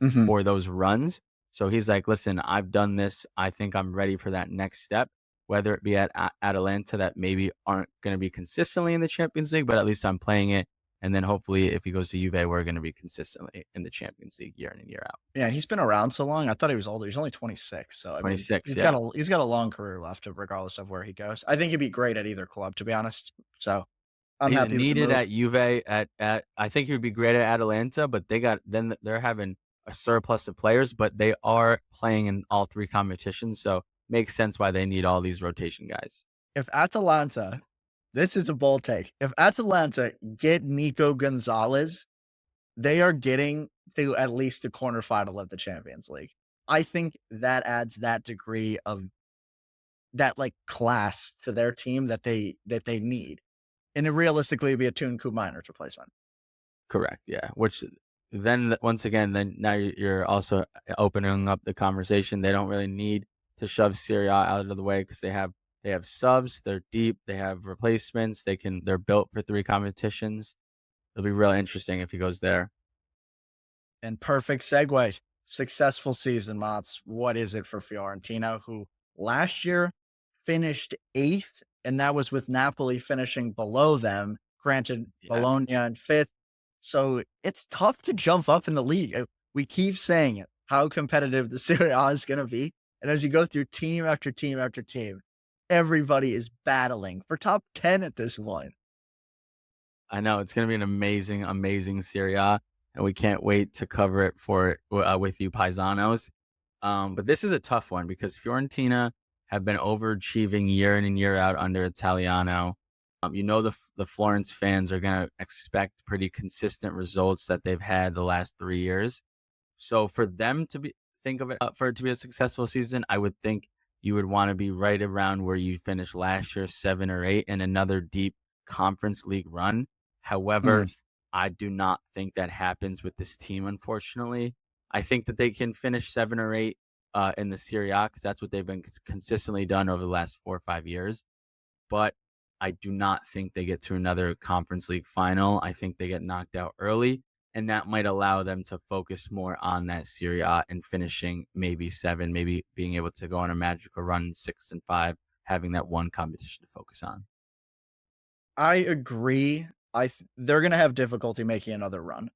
Speaker 1: Mhm.
Speaker 2: for those runs. So he's like, listen, I've done this. I think I'm ready for that next step, whether it be at Atalanta that maybe aren't going to be consistently in the Champions League, but at least I'm playing it. And then hopefully if he goes to Juve, we're going to be consistently in the Champions League year in and year out.
Speaker 1: Yeah, he's been around so long. I thought he was older. He's only 26. So I mean,
Speaker 2: 26, yeah.
Speaker 1: he's got a long career left regardless of where he goes. I think he'd be great at either club, to be honest. So I'm
Speaker 2: He's
Speaker 1: happy with the
Speaker 2: needed
Speaker 1: move.
Speaker 2: at Juve at I think he would be great at Atalanta, but they're having a surplus of players, but they are playing in all 3 competitions, so makes sense why they need all these rotation guys.
Speaker 1: If Atalanta, this is a bold take. If Atalanta get Nico Gonzalez, they are getting to at least the quarterfinal of the Champions League. I think that adds that degree of that like class to their team that they need. And it realistically would be a Tunku Miners replacement.
Speaker 2: Correct, yeah, which then once again, then now you're also opening up the conversation. They don't really need to shove Serie A out of the way because they have subs, they're deep, they have replacements, they're built for 3 competitions. It'll be real interesting if he goes there.
Speaker 1: And perfect segue. Successful season, Mots. What is it for Fiorentina, who last year finished 8th, and that was with Napoli finishing below them. Granted,
Speaker 2: Yeah.
Speaker 1: Bologna in 5th. So it's tough to jump up in the league. We keep saying it, how competitive the Serie A is going to be. And as you go through team after team after team, everybody is battling for top 10 at this point.
Speaker 2: I know it's going to be an amazing, amazing Serie A, and we can't wait to cover it with you, Paisanos. But this is a tough one because Fiorentina have been overachieving year in and year out under Italiano. The Florence fans are gonna expect pretty consistent results that they've had the last 3 years. So for them to for it to be a successful season, I would think you would wanna be right around where you finished last year, 7 or 8, and another deep conference league run.
Speaker 1: Mm.
Speaker 2: However, I do not think that happens with this team, unfortunately. I think that they can finish 7 or 8, in the Serie A because that's what they've been consistently done over the last 4 or 5 years, but I do not think they get to another conference league final. I think they get knocked out early, and that might allow them to focus more on that Serie A and finishing maybe 7, maybe being able to go on a magical run 6 and 5, having that one competition to focus on.
Speaker 1: I agree. They're gonna have difficulty making another run.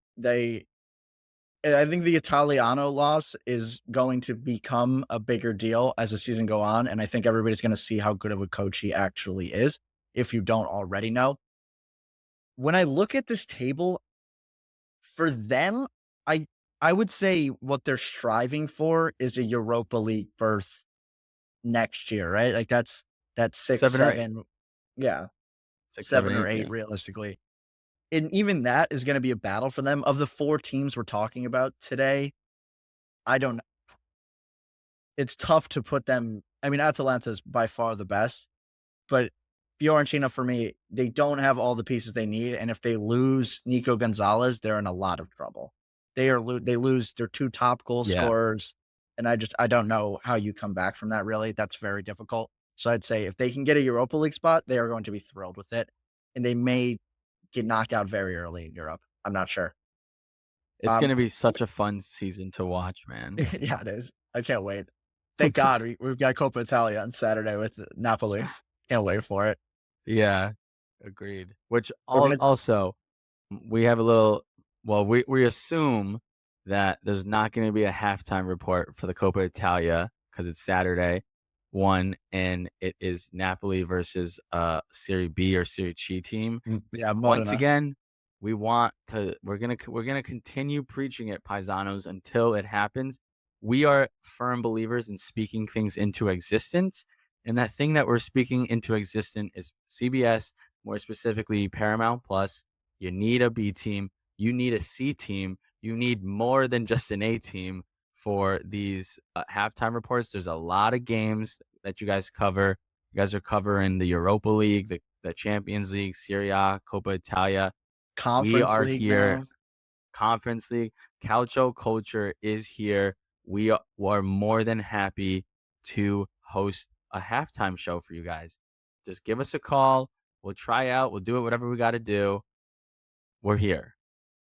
Speaker 1: I think the Italiano loss is going to become a bigger deal as the season go on, and I think everybody's gonna see how good of a coach he actually is, if you don't already know. When I look at this table, for them, I I would say what they're striving for is a Europa League berth next year, right? Like that's 6,
Speaker 2: 7 or 8.
Speaker 1: 7, yeah,
Speaker 2: 6, 7,
Speaker 1: 7 or
Speaker 2: 8,
Speaker 1: 8
Speaker 2: yeah.
Speaker 1: realistically. And even that is gonna be a battle for them. Of the 4 teams we're talking about today, I don't it's tough to put them. I mean, Atalanta is by far the best, but Fiorentina for me, they don't have all the pieces they need, and if they lose Nico Gonzalez, they're in a lot of trouble. They lose their 2 top goal
Speaker 2: Yeah.
Speaker 1: scorers, and I don't know how you come back from that really. That's very difficult. So I'd say if they can get a Europa League spot, they are going to be thrilled with it, and they may get knocked out very early in Europe. I'm not sure.
Speaker 2: It's
Speaker 1: Um,
Speaker 2: gonna be such a fun season to watch, man.
Speaker 1: yeah, it is. I can't wait. Thank God we've got Coppa Italia on Saturday with Napoli. Can't wait for it.
Speaker 2: Yeah, agreed. Which
Speaker 1: We're gonna
Speaker 2: also we have a little we assume that there's not gonna be a halftime report for the Coppa Italia because it's Saturday, 1, and it is Napoli versus, Serie B or Serie C team.
Speaker 1: yeah,
Speaker 2: Once
Speaker 1: Modena.
Speaker 2: again, we're gonna continue preaching it, paisanos, until it happens. We are firm believers in speaking things into existence, and that thing that we're speaking into existence is CBS, more specifically Paramount Plus. You need a B team, you need a C team, you need more than just an A team for these halftime reports. There's a lot of games that you guys cover. You guys are covering the Europa League, the Champions League, Serie A, Coppa Italia. We
Speaker 1: Conference
Speaker 2: are
Speaker 1: League
Speaker 2: here.
Speaker 1: now.
Speaker 2: Conference League, Calcio Culture is here. We are more than happy to host a halftime show for you guys. Just give us a call. We'll try out. We'll do it, whatever we got to do. We're here.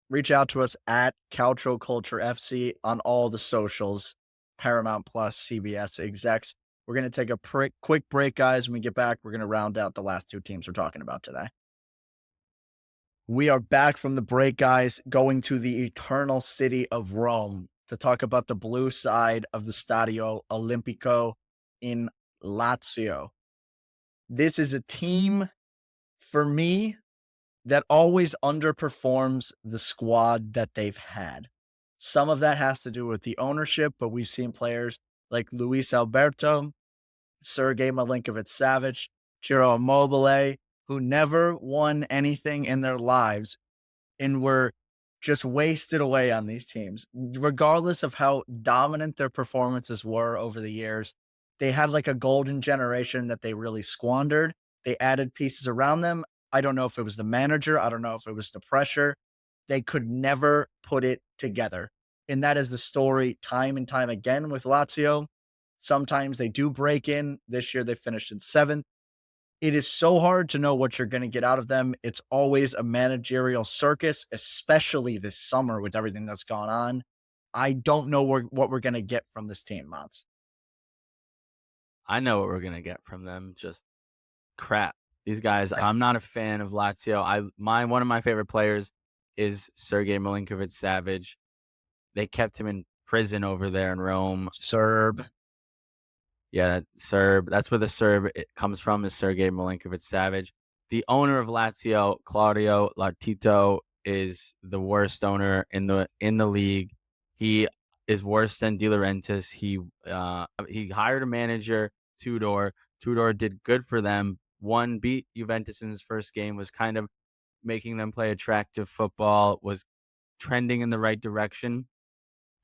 Speaker 1: Reach out to us at Calcio Culture FC on all the socials, Paramount Plus, CBS execs. We're gonna take a quick break, guys. When we get back, we're gonna round out the last 2 teams we're talking about today. We are back from the break, guys, going to the eternal city of Rome to talk about the blue side of the Stadio Olimpico in Lazio. This is a team, for me, that always underperforms the squad that they've had. Some of that has to do with the ownership, but we've seen players like Luis Alberto, Sergei Milinkovic-Savic, Ciro Immobile, who never won anything in their lives and were just wasted away on these teams. Regardless of how dominant their performances were over the years, they had like a golden generation that they really squandered. They added pieces around them. I don't know if it was the manager. I don't know if it was the pressure. They could never put it together. And that is the story time and time again with Lazio. Sometimes they do break in. This year they finished in 7th. It is so hard to know what you're going to get out of them. It's always a managerial circus, especially this summer with everything that's gone on. I don't know what we're going to get from this team, Mons.
Speaker 2: I know what we're going to get from them. Just crap. These guys, I'm not a fan of Lazio. One of my favorite players is Sergei Milinkovic-Savic. They kept him in prison over there in Rome.
Speaker 1: Serb.
Speaker 2: Yeah, Serb. That's where the Serb it comes from, is Sergei Milinkovic-Savic. The owner of Lazio, Claudio Latito, is the worst owner in the league. He is worse than De Laurentiis. He hired a manager, Tudor. Tudor did good for them won, beat Juventus in his first game, was kind of making them play attractive football, was trending in the right direction.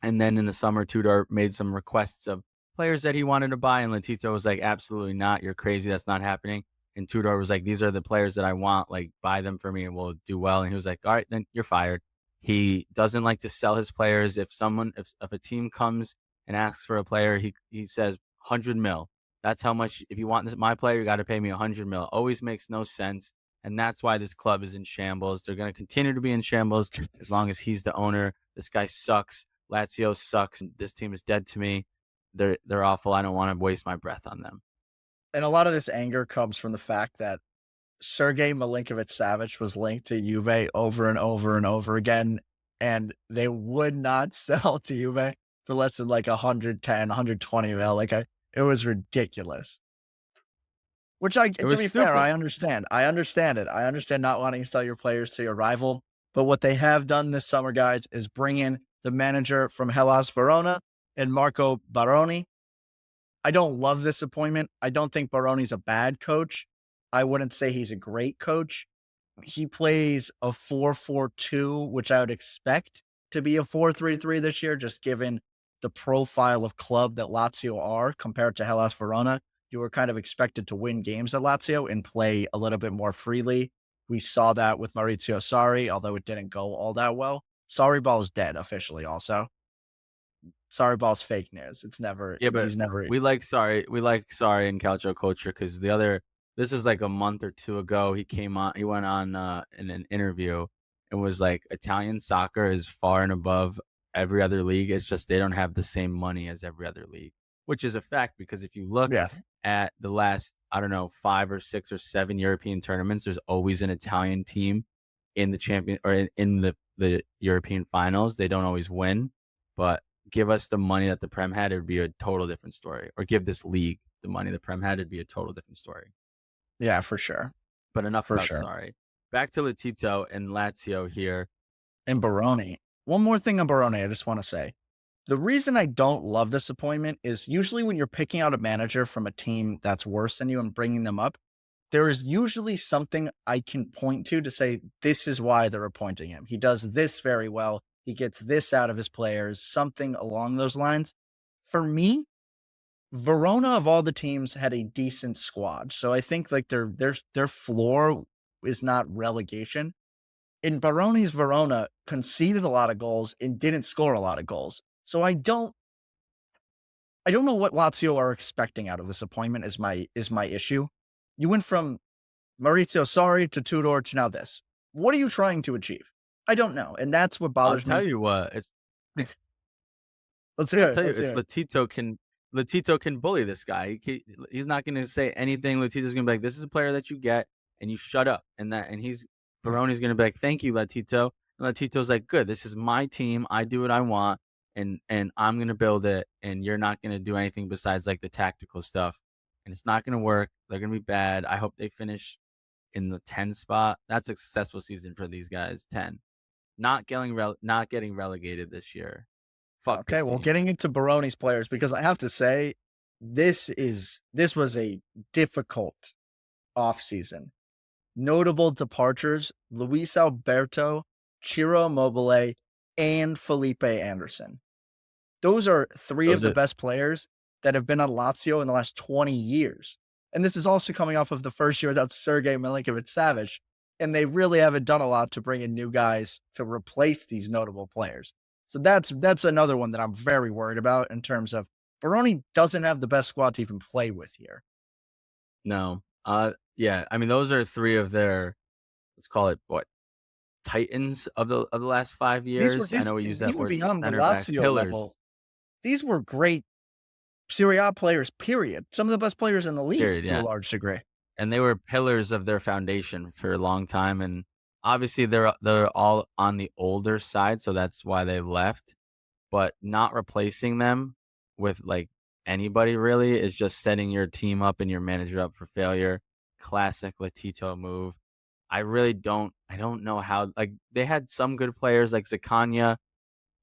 Speaker 2: And then in the summer, Tudor made some requests of players that he wanted to buy, and Latito was like, "Absolutely not! You're crazy. That's not happening." And Tudor was like, "These are the players that I want. Like, buy them for me, and we'll do well." And he was like, "All right, then you're fired." He doesn't like to sell his players. If a team comes and asks for a player, he says 100 mil. That's how much. If you want my player, you got to pay me 100 mil. Always makes no sense, and that's why this club is in shambles. They're going to continue to be in shambles as long as he's the owner. This guy sucks. Lazio sucks. This team is dead to me. They're awful. I don't want to waste my breath on them.
Speaker 1: And a lot of this anger comes from the fact that Sergei Milinkovic-Savic was linked to Juve over and over and over again, and they would not sell to Juve for less than like 110, 120 mil. It was ridiculous. Which
Speaker 2: It
Speaker 1: to
Speaker 2: was
Speaker 1: be fair,
Speaker 2: stupid.
Speaker 1: I understand. I understand it. I understand not wanting to sell your players to your rival. But what they have done this summer, guys, is bring in the manager from Hellas Verona and Marco Baroni. I don't love this appointment. I don't think Baroni's a bad coach. I wouldn't say he's a great coach. He plays a 4-4-2, which I would expect to be a 4-3-3 this year, just given the profile of club that Lazio are compared to Hellas Verona. You were kind of expected to win games at Lazio and play a little bit more freely. We saw that with Maurizio Sarri, although it didn't go all that well. Sarri ball is dead officially also. Sarri ball's fake news.
Speaker 2: Yeah, but
Speaker 1: He's never.
Speaker 2: we like sorry in Calcio Culture because this was like a month or two ago. He went on in an interview and was like, Italian soccer is far and above every other league. It's just they don't have the same money as every other league, which is a fact because if you look
Speaker 1: Yeah.
Speaker 2: at the last, I don't know, 5 or 6 or 7 European tournaments, there's always an Italian team in the champion or in the European finals. They don't always win, but give us the money that the Prem had, it would be a total different story. Or give this league the money the Prem had, it'd be a total different story.
Speaker 1: Yeah, for sure.
Speaker 2: But enough
Speaker 1: For
Speaker 2: about
Speaker 1: sure.
Speaker 2: sorry. Back to Latito and Lazio here.
Speaker 1: And Baroni. One more thing on Baroni, I just want to say. The reason I don't love this appointment is usually when you're picking out a manager from a team that's worse than you and bringing them up, there is usually something I can point to say, this is why they're appointing him. He does this very well. He gets this out of his players, something along those lines. For me, Verona of all the teams had a decent squad. So I think like their floor is not relegation. In Baroni's Verona conceded a lot of goals and didn't score a lot of goals. So I don't know what Lazio are expecting out of this appointment is my issue. You went from Maurizio Sarri to Tudor to now this. What are you trying to achieve? I don't know. And that's what
Speaker 2: I'll
Speaker 1: bothers
Speaker 2: tell
Speaker 1: me.
Speaker 2: you what, it's
Speaker 1: Let's hear
Speaker 2: I'll
Speaker 1: it.
Speaker 2: tell you,
Speaker 1: Let's
Speaker 2: it's
Speaker 1: hear it.
Speaker 2: Latito can bully this guy. He's not going to say anything. Latito's going to be like, "This is a player that you get, and you shut up." And he's Baroni's going to be like, "Thank you, Latito." And Latito's like, "Good. This is my team. I do what I want, and I'm going to build it, and you're not going to do anything besides like the tactical stuff, and it's not going to work. They're going to be bad. I hope they finish in the 10 spot. That's a successful season for these guys. 10, not getting relegated this year. Fuck
Speaker 1: Okay,
Speaker 2: this
Speaker 1: well,
Speaker 2: team."
Speaker 1: getting into Baroni's players, because I have to say, this was a difficult offseason. Notable departures: Luis Alberto, Ciro Immobile, and Felipe Anderson. Those are three of
Speaker 2: Those
Speaker 1: the
Speaker 2: are
Speaker 1: best players that have been on Lazio in the last 20 years. And this is also coming off of the first year without Sergei Milinkovic-Savic, and they really haven't done a lot to bring in new guys to replace these notable players. So that's another one that I'm very worried about in terms of Baroni doesn't have the best squad to even play with here.
Speaker 2: No. Yeah. I mean, those are three of their, let's call it what, titans of the last 5 years. I
Speaker 1: These
Speaker 2: know we use that
Speaker 1: even
Speaker 2: word for
Speaker 1: beyond the
Speaker 2: center backs,
Speaker 1: Lazio level,
Speaker 2: pillars.
Speaker 1: these were great Serie A players, period. Some of the best players in the league
Speaker 2: Period.
Speaker 1: to a
Speaker 2: Yeah,
Speaker 1: large degree.
Speaker 2: and they were pillars of their foundation for a long time. And obviously, they're all on the older side, so that's why they left. But not replacing them with like anybody really is just setting your team up and your manager up for failure. Classic Latito move. I don't know how, like, they had some good players like Zakanya.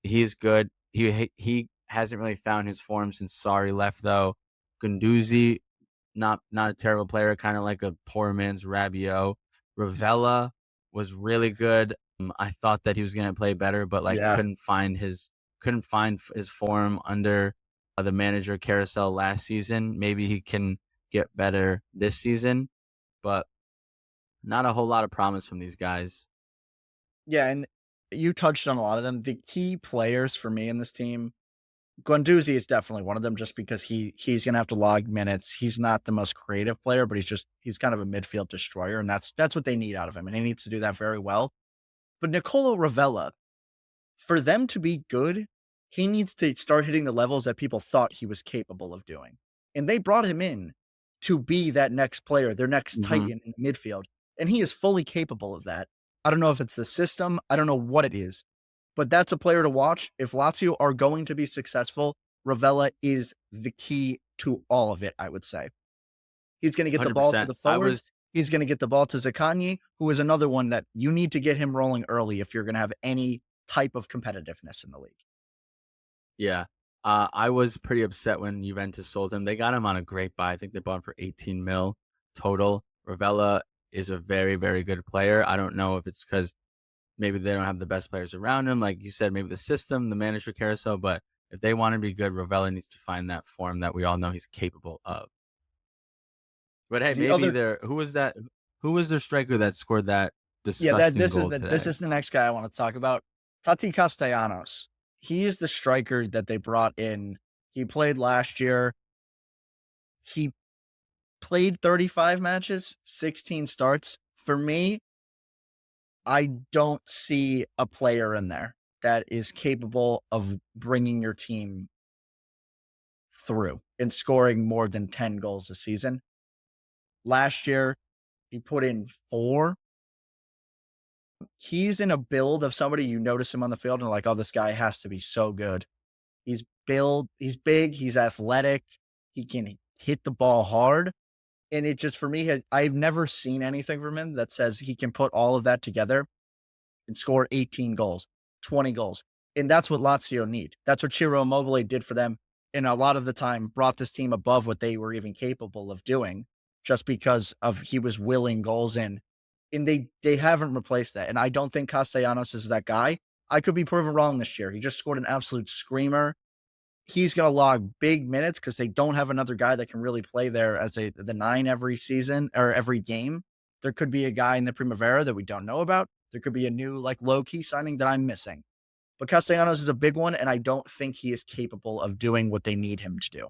Speaker 2: He's good. He hasn't really found his form since Sarri left though. Gunduzi, not a terrible player, kind of like a poor man's Rabiot. Ravella was really good. I thought that he was going to play better, but like
Speaker 1: Yeah.
Speaker 2: couldn't find his form under the manager carousel last season. Maybe he can get better this season, but not a whole lot of promise from these guys.
Speaker 1: Yeah, and you touched on a lot of them. The key players for me in this team, Guendouzi is definitely one of them just because he's gonna have to log minutes. He's not the most creative player, but he's kind of a midfield destroyer, and that's what they need out of him, and he needs to do that very well. But Nicolo Ravella, for them to be good, he needs to start hitting the levels that people thought he was capable of doing. And they brought him in to be that next player, their next
Speaker 2: Hmm.
Speaker 1: titan in the midfield. And he is fully capable of that. I don't know if it's the system, I don't know what it is, but that's a player to watch. If Lazio are going to be successful, Ravella is the key to all of it, I would say. He's going to get the ball to
Speaker 2: 100%.
Speaker 1: the
Speaker 2: I was
Speaker 1: forwards. He's going to get the ball to Zaccagni, who is another one that you need to get him rolling early if you're going to have any type of competitiveness in the league.
Speaker 2: Yeah. I was pretty upset when Juventus sold him. They got him on a great buy. I think they bought him for 18 mil total. Ravella is a very, very good player. I don't know if it's because maybe they don't have the best players around him. Like you said, maybe the system, the manager carousel. But if they want to be good, Ravella needs to find that form that we all know he's capable of. But hey,
Speaker 1: The
Speaker 2: maybe
Speaker 1: other,
Speaker 2: there. Who was that? Who was their striker that scored that
Speaker 1: yeah, that
Speaker 2: disgusting goal
Speaker 1: this
Speaker 2: today?
Speaker 1: is the next guy I want to talk about. Tati Castellanos. He is the striker that they brought in. He played last year. He played 35 matches, 16 starts. For me, I don't see a player in there that is capable of bringing your team through and scoring more than 10 goals a season. Last year, he put in 4. He's in a build of somebody you notice him on the field and like, "Oh, this guy has to be so good." He's big, he's athletic, he can hit the ball hard, and it just for me has I've never seen anything from him that says he can put all of that together and score 18 goals, 20 goals. And that's what Lazio need. That's what Ciro Immobile did for them. And a lot of the time brought this team above what they were even capable of doing just because of he was willing goals in. And they haven't replaced that. And I don't think Castellanos is that guy. I could be proven wrong this year. He just scored an absolute screamer. He's going to log big minutes because they don't have another guy that can really play there as the 9 every season or every game. There could be a guy in the Primavera that we don't know about. There could be a new like low key signing that I'm missing. But Castellanos is a big one, and I don't think he is capable of doing what they need him to do.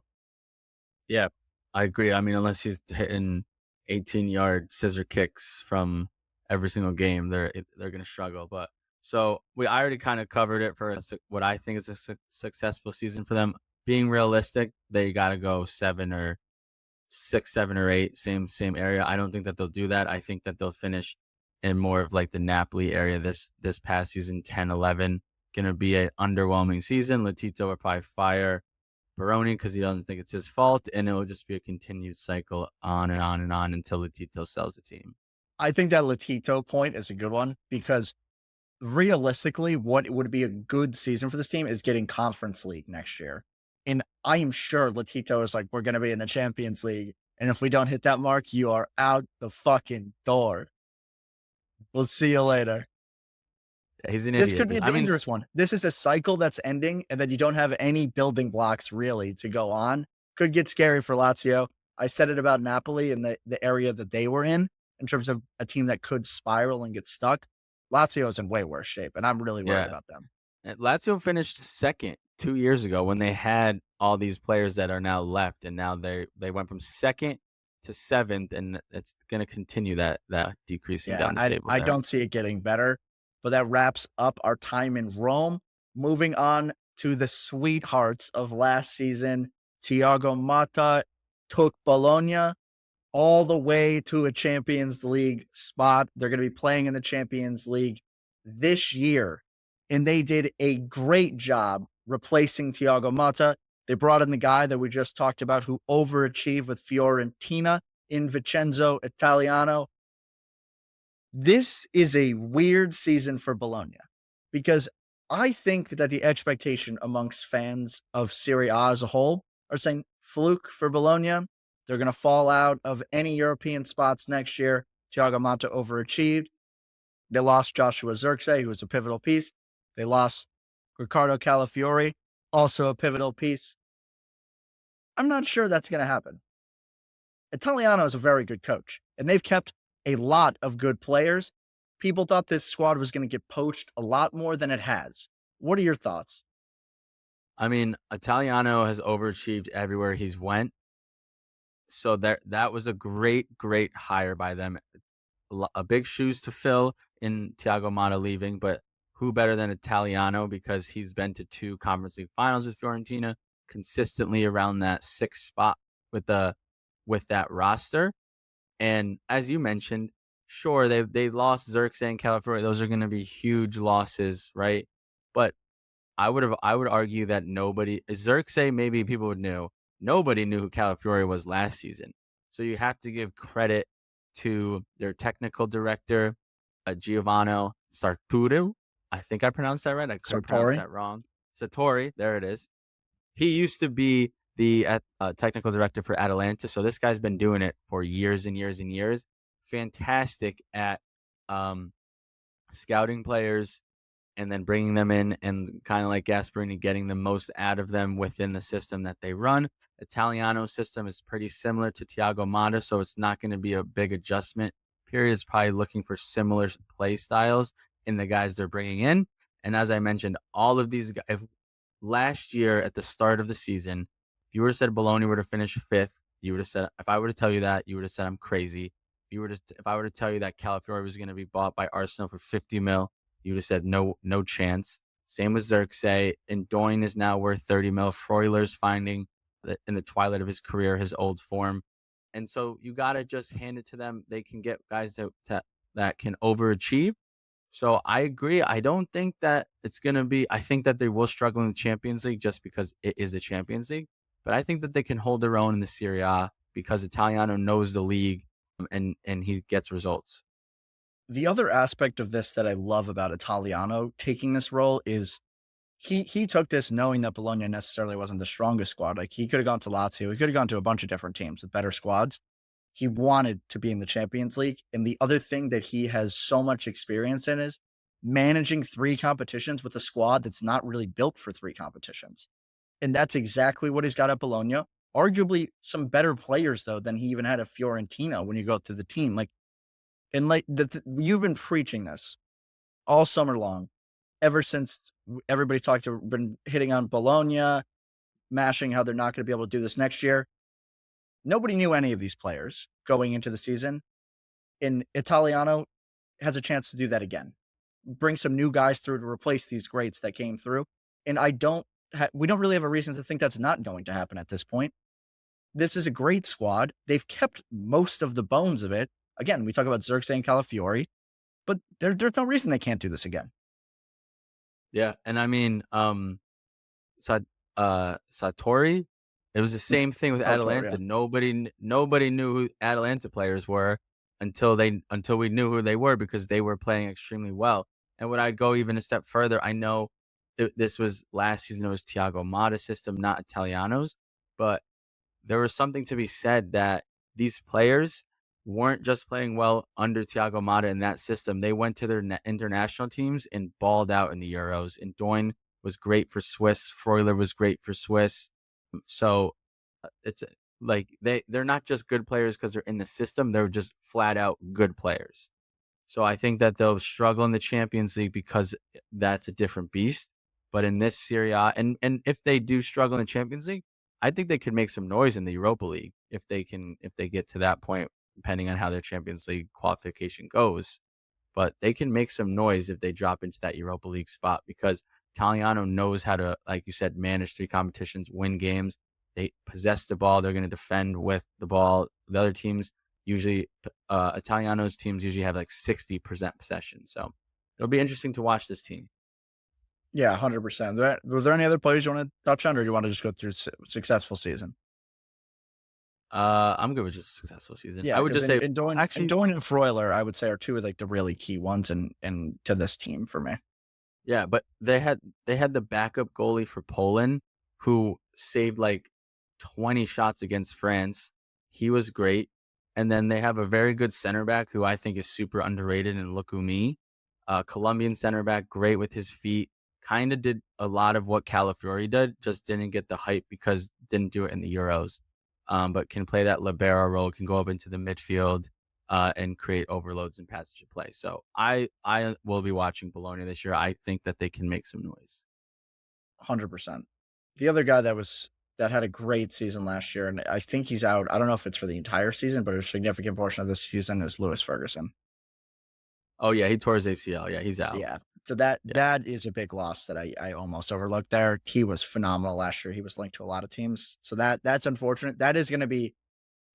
Speaker 2: Yeah, I agree. I mean, unless he's hitting 18-yard scissor kicks from every single game, they're going to struggle. But so I already kind of covered it for what I think is a successful season for them. Being realistic, they got to go 7 or 6, 7 or 8, same area. I don't think that they'll do that. I think that they'll finish in more of like the Napoli area this past season, 10, 11. Going to be an underwhelming season. Latito will probably fire Baroni because he doesn't think it's his fault, and it will just be a continued cycle on and on and on until Latito sells the team.
Speaker 1: I think that Latito point is a good one because realistically, what would be a good season for this team is getting Conference League next year. And I am sure Latito is like, we're going to be in the Champions League. And if we don't hit that mark, you are out the fucking door. We'll see you later.
Speaker 2: Yeah, he's an
Speaker 1: This
Speaker 2: idiot.
Speaker 1: could be a
Speaker 2: I mean,
Speaker 1: dangerous one. This is a cycle that's ending, and then you don't have any building blocks really to go on. Could get scary for Lazio. I said it about Napoli and the area that they were in terms of a team that could spiral and get stuck. Lazio is in way worse shape, and I'm really worried
Speaker 2: yeah,
Speaker 1: about them.
Speaker 2: Lazio finished second 2 years ago when they had all these players that are now left, and now they went from second to seventh, and it's going to continue that decreasing
Speaker 1: Yeah,
Speaker 2: down the table
Speaker 1: I
Speaker 2: there.
Speaker 1: don't see it getting better, but that wraps up our time in Rome. Moving on to the sweethearts of last season, Thiago Motta took Bologna all the way to a Champions League spot. They're going to be playing in the Champions League this year, and they did a great job replacing Thiago Motta. They brought in the guy that we just talked about who overachieved with Fiorentina in Vincenzo Italiano. This is a weird season for Bologna because I think that the expectation amongst fans of Serie A as a whole are saying fluke for Bologna. They're going to fall out of any European spots next year. Thiago Motta overachieved. They lost Joshua Zirkzee, who was a pivotal piece. They lost Ricardo Calafiori, also a pivotal piece. I'm not sure that's going to happen. Italiano is a very good coach, and they've kept a lot of good players. People thought this squad was going to get poached a lot more than it has. What are your thoughts?
Speaker 2: I mean, Italiano has overachieved everywhere he's went. So that was a great hire by them. A big shoes to fill in Thiago Motta leaving, but who better than Italiano, because he's been to 2 Conference League finals with Fiorentina, consistently around that 6th spot with that roster. And as you mentioned, sure, they lost Xerxes and Calafiori. Those are gonna be huge losses, right? But I would argue that nobody Xerxes, maybe people would know. Nobody knew who Calafiori was last season. So you have to give credit to their technical director, Giovanni Sartori. I think I pronounced that right. I could have pronounced
Speaker 1: Sartori?
Speaker 2: that wrong. Sartori, there it is. He used to be the technical director for Atalanta, so this guy's been doing it for years and years and years. Fantastic at um, scouting players, and then bringing them in and kind of like Gasperini, getting the most out of them within the system that they run. Italiano's system is pretty similar to Thiago Motta, so it's not going to be a big adjustment. Period is probably looking for similar play styles in the guys they're bringing in. And as I mentioned, all of these guys, if last year at the start of the season, if you would have said Bologna were to finish 5th, you would have said, if I were to tell you that, you would have said I'm crazy. If I were to tell you that Calafiori was going to be bought by Arsenal for 50 mil, you would have said no chance. Same with Xerxes. And Doyne is now worth 30 mil. Freuler's finding in the twilight of his career his old form. And so you got to just hand it to them. They can get guys that can overachieve. So I agree. I don't think that it's going to be, I think that they will struggle in the Champions League just because it is a Champions League. But I think that they can hold their own in the Serie A because Italiano knows the league, and he gets results.
Speaker 1: The other aspect of this that I love about Italiano taking this role is he took this knowing that Bologna necessarily wasn't the strongest squad. Like, he could have gone to Lazio, he could have gone to a bunch of different teams with better squads. He wanted to be in the Champions League. And the other thing that he has so much experience in is managing 3 competitions with a squad that's not really built for 3 competitions. And that's exactly what he's got at Bologna. Arguably some better players though than he even had at Fiorentina when you go through the team. You've been preaching this all summer long, ever since everybody's been hitting on Bologna, mashing how they're not going to be able to do this next year. Nobody knew any of these players going into the season, and Italiano has a chance to do that again. Bring some new guys through to replace these greats that came through, and we don't really have a reason to think that's not going to happen at this point. This is a great squad. They've kept most of the bones of it. Again, we talk about Xerxes and Calafiori, but there's no reason they can't do this again.
Speaker 2: Yeah. And I mean, Satori, it was the same thing with
Speaker 1: Sartori,
Speaker 2: Atalanta.
Speaker 1: yeah.
Speaker 2: Nobody knew who Atalanta players were until we knew who they were, because they were playing extremely well. And would I go even a step further? I know this was last season. It was Thiago Motta's system, not Italiano's, but there was something to be said that these players weren't just playing well under Thiago Motta in that system. They went to their international teams and balled out in the Euros. And Doyne was great for Swiss. Freuler was great for Swiss. So it's like they're not just good players because they're in the system. They're just flat out good players. So I think that they'll struggle in the Champions League because that's a different beast. But in this Serie A, and if they do struggle in the Champions League, I think they could make some noise in the Europa League if they get to that point, depending on how their Champions League qualification goes. But they can make some noise if they drop into that Europa League spot, because Italiano knows how to, like you said, manage 3 competitions, win games. They possess the ball. They're going to defend with the ball. The other teams usually, Italiano's teams usually have like 60% possession. So it'll be interesting to watch this team.
Speaker 1: Yeah, 100%. Were there any other players you want to touch on, or do you want to just go through successful season?
Speaker 2: I'm good with just a successful season.
Speaker 1: Yeah,
Speaker 2: I would just say, actually,
Speaker 1: Doyne and Freuler, I would say, are 2 of like the really key ones and to this team for me.
Speaker 2: yeah, but they had the backup goalie for Poland who saved like 20 shots against France. He was great. And then they have a very good center back who I think is super underrated in Lukumi. Colombian center back, great with his feet. Kind of did a lot of what Calafiori did, just didn't get the hype because didn't do it in the Euros. But can play that libero role, can go up into the midfield, and create overloads and passage of play. So I will be watching Bologna this year. I think that they can make some noise.
Speaker 1: 100%. The other guy that had a great season last year, and I think he's out. I don't know if it's for the entire season, but a significant portion of this season is Lewis Ferguson.
Speaker 2: Oh yeah, he tore his ACL. Yeah, he's out.
Speaker 1: Yeah. So that
Speaker 2: Yeah.
Speaker 1: that is a big loss that I almost overlooked there. He was phenomenal last year. He was linked to a lot of teams. So that's unfortunate. That is going to be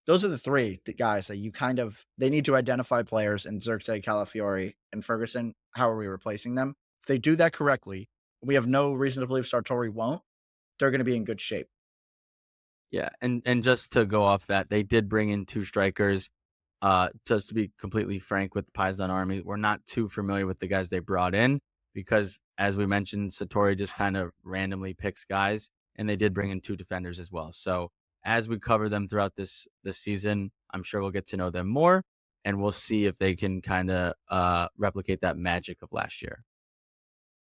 Speaker 1: those are the guys that you kind of they need to identify players in Xerxes, Calafiori, and Ferguson. How are we replacing them? If they do that correctly, we have no reason to believe Sartori won't. They're going to be in good shape.
Speaker 2: Yeah, and just to go off that, they did bring in 2 strikers. Just to be completely frank with the Paisan Army, we're not too familiar with the guys they brought in because, as we mentioned, Satori just kind of randomly picks guys, and they did bring in 2 defenders as well. So as we cover them throughout this season, I'm sure we'll get to know them more, and we'll see if they can kind of replicate that magic of last year.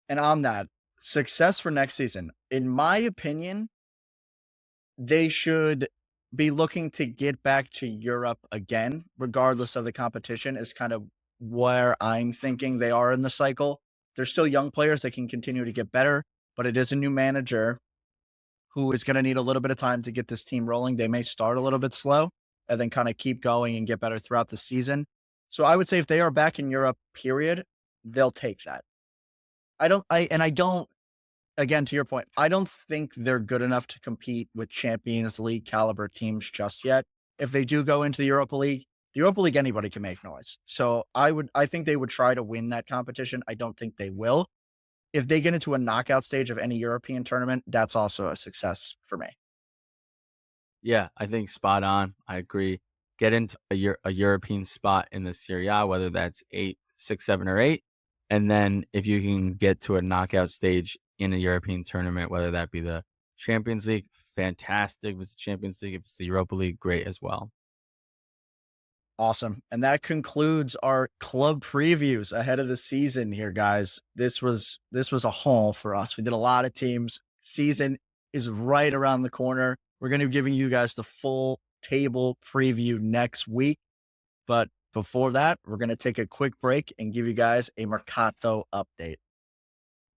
Speaker 1: And on that, success for next season, in my opinion, they should be looking to get back to Europe again, regardless of the competition, is kind of where I'm thinking they are in the cycle. They're still young players that can continue to get better, but it is a new manager who is going to need a little bit of time to get this team rolling. They may start a little bit slow and then kind of keep going and get better throughout the season. So I would say if they are back in Europe, period, they'll take that. I don't, again, to your point, I don't think they're good enough to compete with Champions League caliber teams just yet. If they do go into the Europa League, anybody can make noise. So I think they would try to win that competition. I don't think they will. If they get into a knockout stage of any European tournament, that's also a success for me.
Speaker 2: Yeah, I think spot on. I agree. Get into a European spot in the Serie A, whether that's 8, 6, 7, or 8, and then if you can get to a knockout stage in a European tournament, whether that be the Champions League, fantastic. If it's the Champions League, if it's the Europa League, great as well.
Speaker 1: Awesome. And that concludes our club previews ahead of the season here, guys. This was a haul for us. We did a lot of teams. Season is right around the corner. We're going to be giving you guys the full table preview next week. But before that, we're going to take a quick break and give you guys a Mercato update.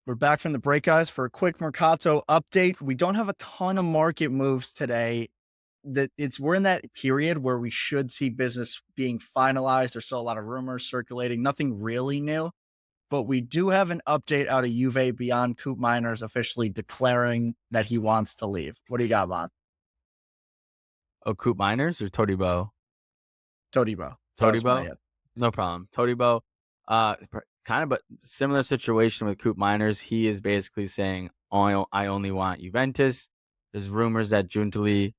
Speaker 1: We're back from the break, guys, for a quick Mercato update. We don't have a ton of market moves today. We're in that period where we should see business being finalized. There's still a lot of rumors circulating, nothing really new, but we do have an update out of Juve beyond Coop Miners officially declaring that he wants to leave. What do you got, Von?
Speaker 2: Oh, Coop Miners or Todibo?
Speaker 1: Todibo. That was my
Speaker 2: Todibo?
Speaker 1: head.
Speaker 2: No problem. Todibo, kind of, but similar situation with Coop Miners. He is basically saying, I only want Juventus. There's rumors that Giuntoli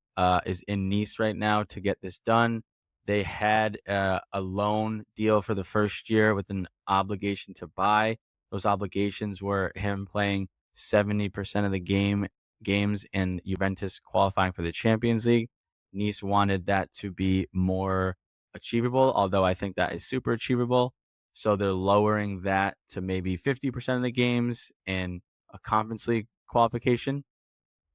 Speaker 2: is in Nice right now to get this done. They had a loan deal for the first year with an obligation to buy. Those obligations were him playing 70% of the games and Juventus qualifying for the Champions League. Nice wanted that to be more achievable, although I think that is super achievable. So they're lowering that to maybe 50% of the games and a Conference League qualification.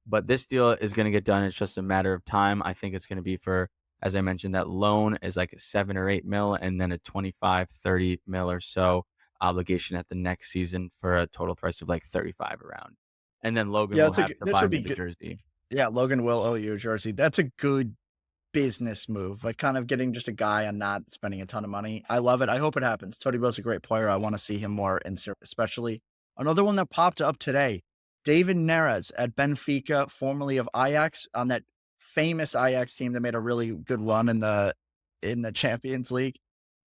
Speaker 2: But this deal is going to get done. It's just a matter of time. I think it's going to be for, as I mentioned, that loan is like a 7 or 8 mil and then a 25, 30 mil or so obligation at the next season for a total price of like 35 around. And then Logan
Speaker 1: Yeah,
Speaker 2: will have to
Speaker 1: this
Speaker 2: buy
Speaker 1: would
Speaker 2: me
Speaker 1: be
Speaker 2: the
Speaker 1: good.
Speaker 2: jersey.
Speaker 1: Yeah, Logan will owe you a jersey. That's a good business move, like kind of getting just a guy and not spending a ton of money. I love it. I hope it happens. Todibo's a great player. I want to see him more, and especially another one that popped up today, David Neres at Benfica, formerly of Ajax, on that famous Ajax team that made a really good run in the Champions League.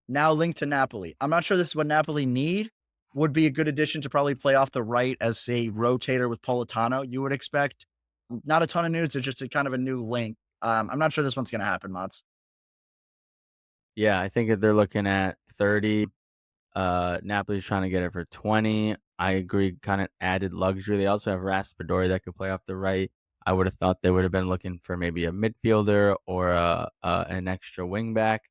Speaker 1: Now linked to Napoli. I'm not sure this is what Napoli need. Would be a good addition to probably play off the right as a rotator with Politano. You would expect not a ton of news. It's just a kind of a new link. I'm not sure this one's going to happen, Mods.
Speaker 2: Yeah, I think if they're looking at 30, Napoli's trying to get it for 20. I agree, kind of added luxury. They also have Raspadori that could play off the right. I would have thought they would have been looking for maybe a midfielder or an extra wing back.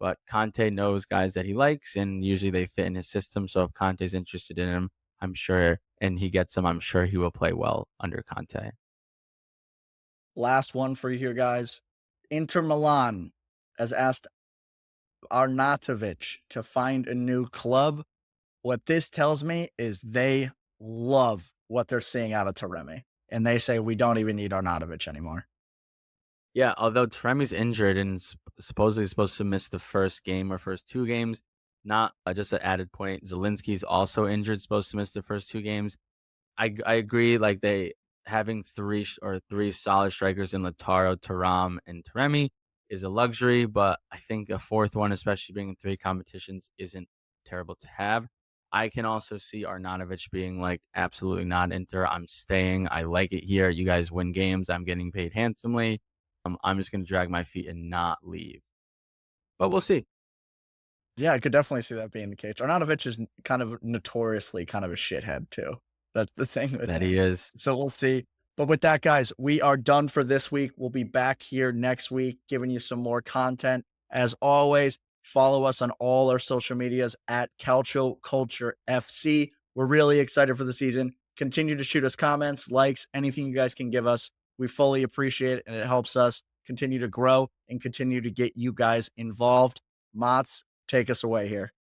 Speaker 2: But Conte knows guys that he likes, and usually they fit in his system. So if Conte's interested in him, I'm sure, and he gets him, I'm sure he will play well under Conte.
Speaker 1: Last one for you here, guys. Inter Milan has asked Arnautovic to find a new club. What this tells me is they love what they're seeing out of Taremi, and they say we don't even need Arnautovic anymore.
Speaker 2: Yeah, although Tremi's injured and supposedly supposed to miss the first game or first 2 games, not just an added point, Zelinski's also injured, supposed to miss the first 2 games. I agree, like, they having 3 solid strikers in Lautaro, Thuram, and Taremi is a luxury, but I think a 4th one, especially being in 3 competitions, isn't terrible to have. I can also see Arnautovic being like, "Absolutely not, Inter, I'm staying, I like it here, you guys win games, I'm getting paid handsomely, I'm just gonna drag my feet and not leave." But we'll see.
Speaker 1: Yeah, I could definitely see that being the case. Arnautovic is kind of notoriously kind of a shithead too. That's the thing with
Speaker 2: That he
Speaker 1: him.
Speaker 2: is.
Speaker 1: So we'll see. But with that, guys, we are done for this week. We'll be back here next week giving you some more content. As always, follow us on all our social medias at Calcio Culture FC. We're really excited for the season. Continue to shoot us comments, likes, anything you guys can give us. We fully appreciate it, and it helps us continue to grow and continue to get you guys involved. Mott's, take us away here.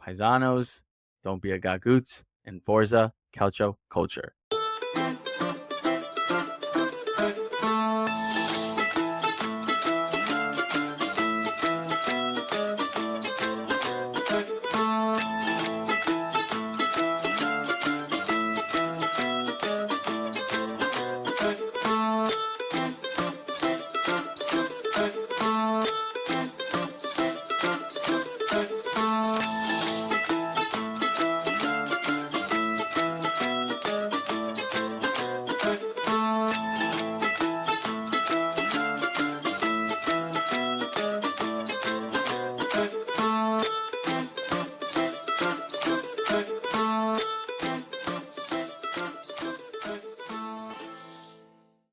Speaker 2: Paisanos, don't be a gagoots, and Forza Calcio Culture.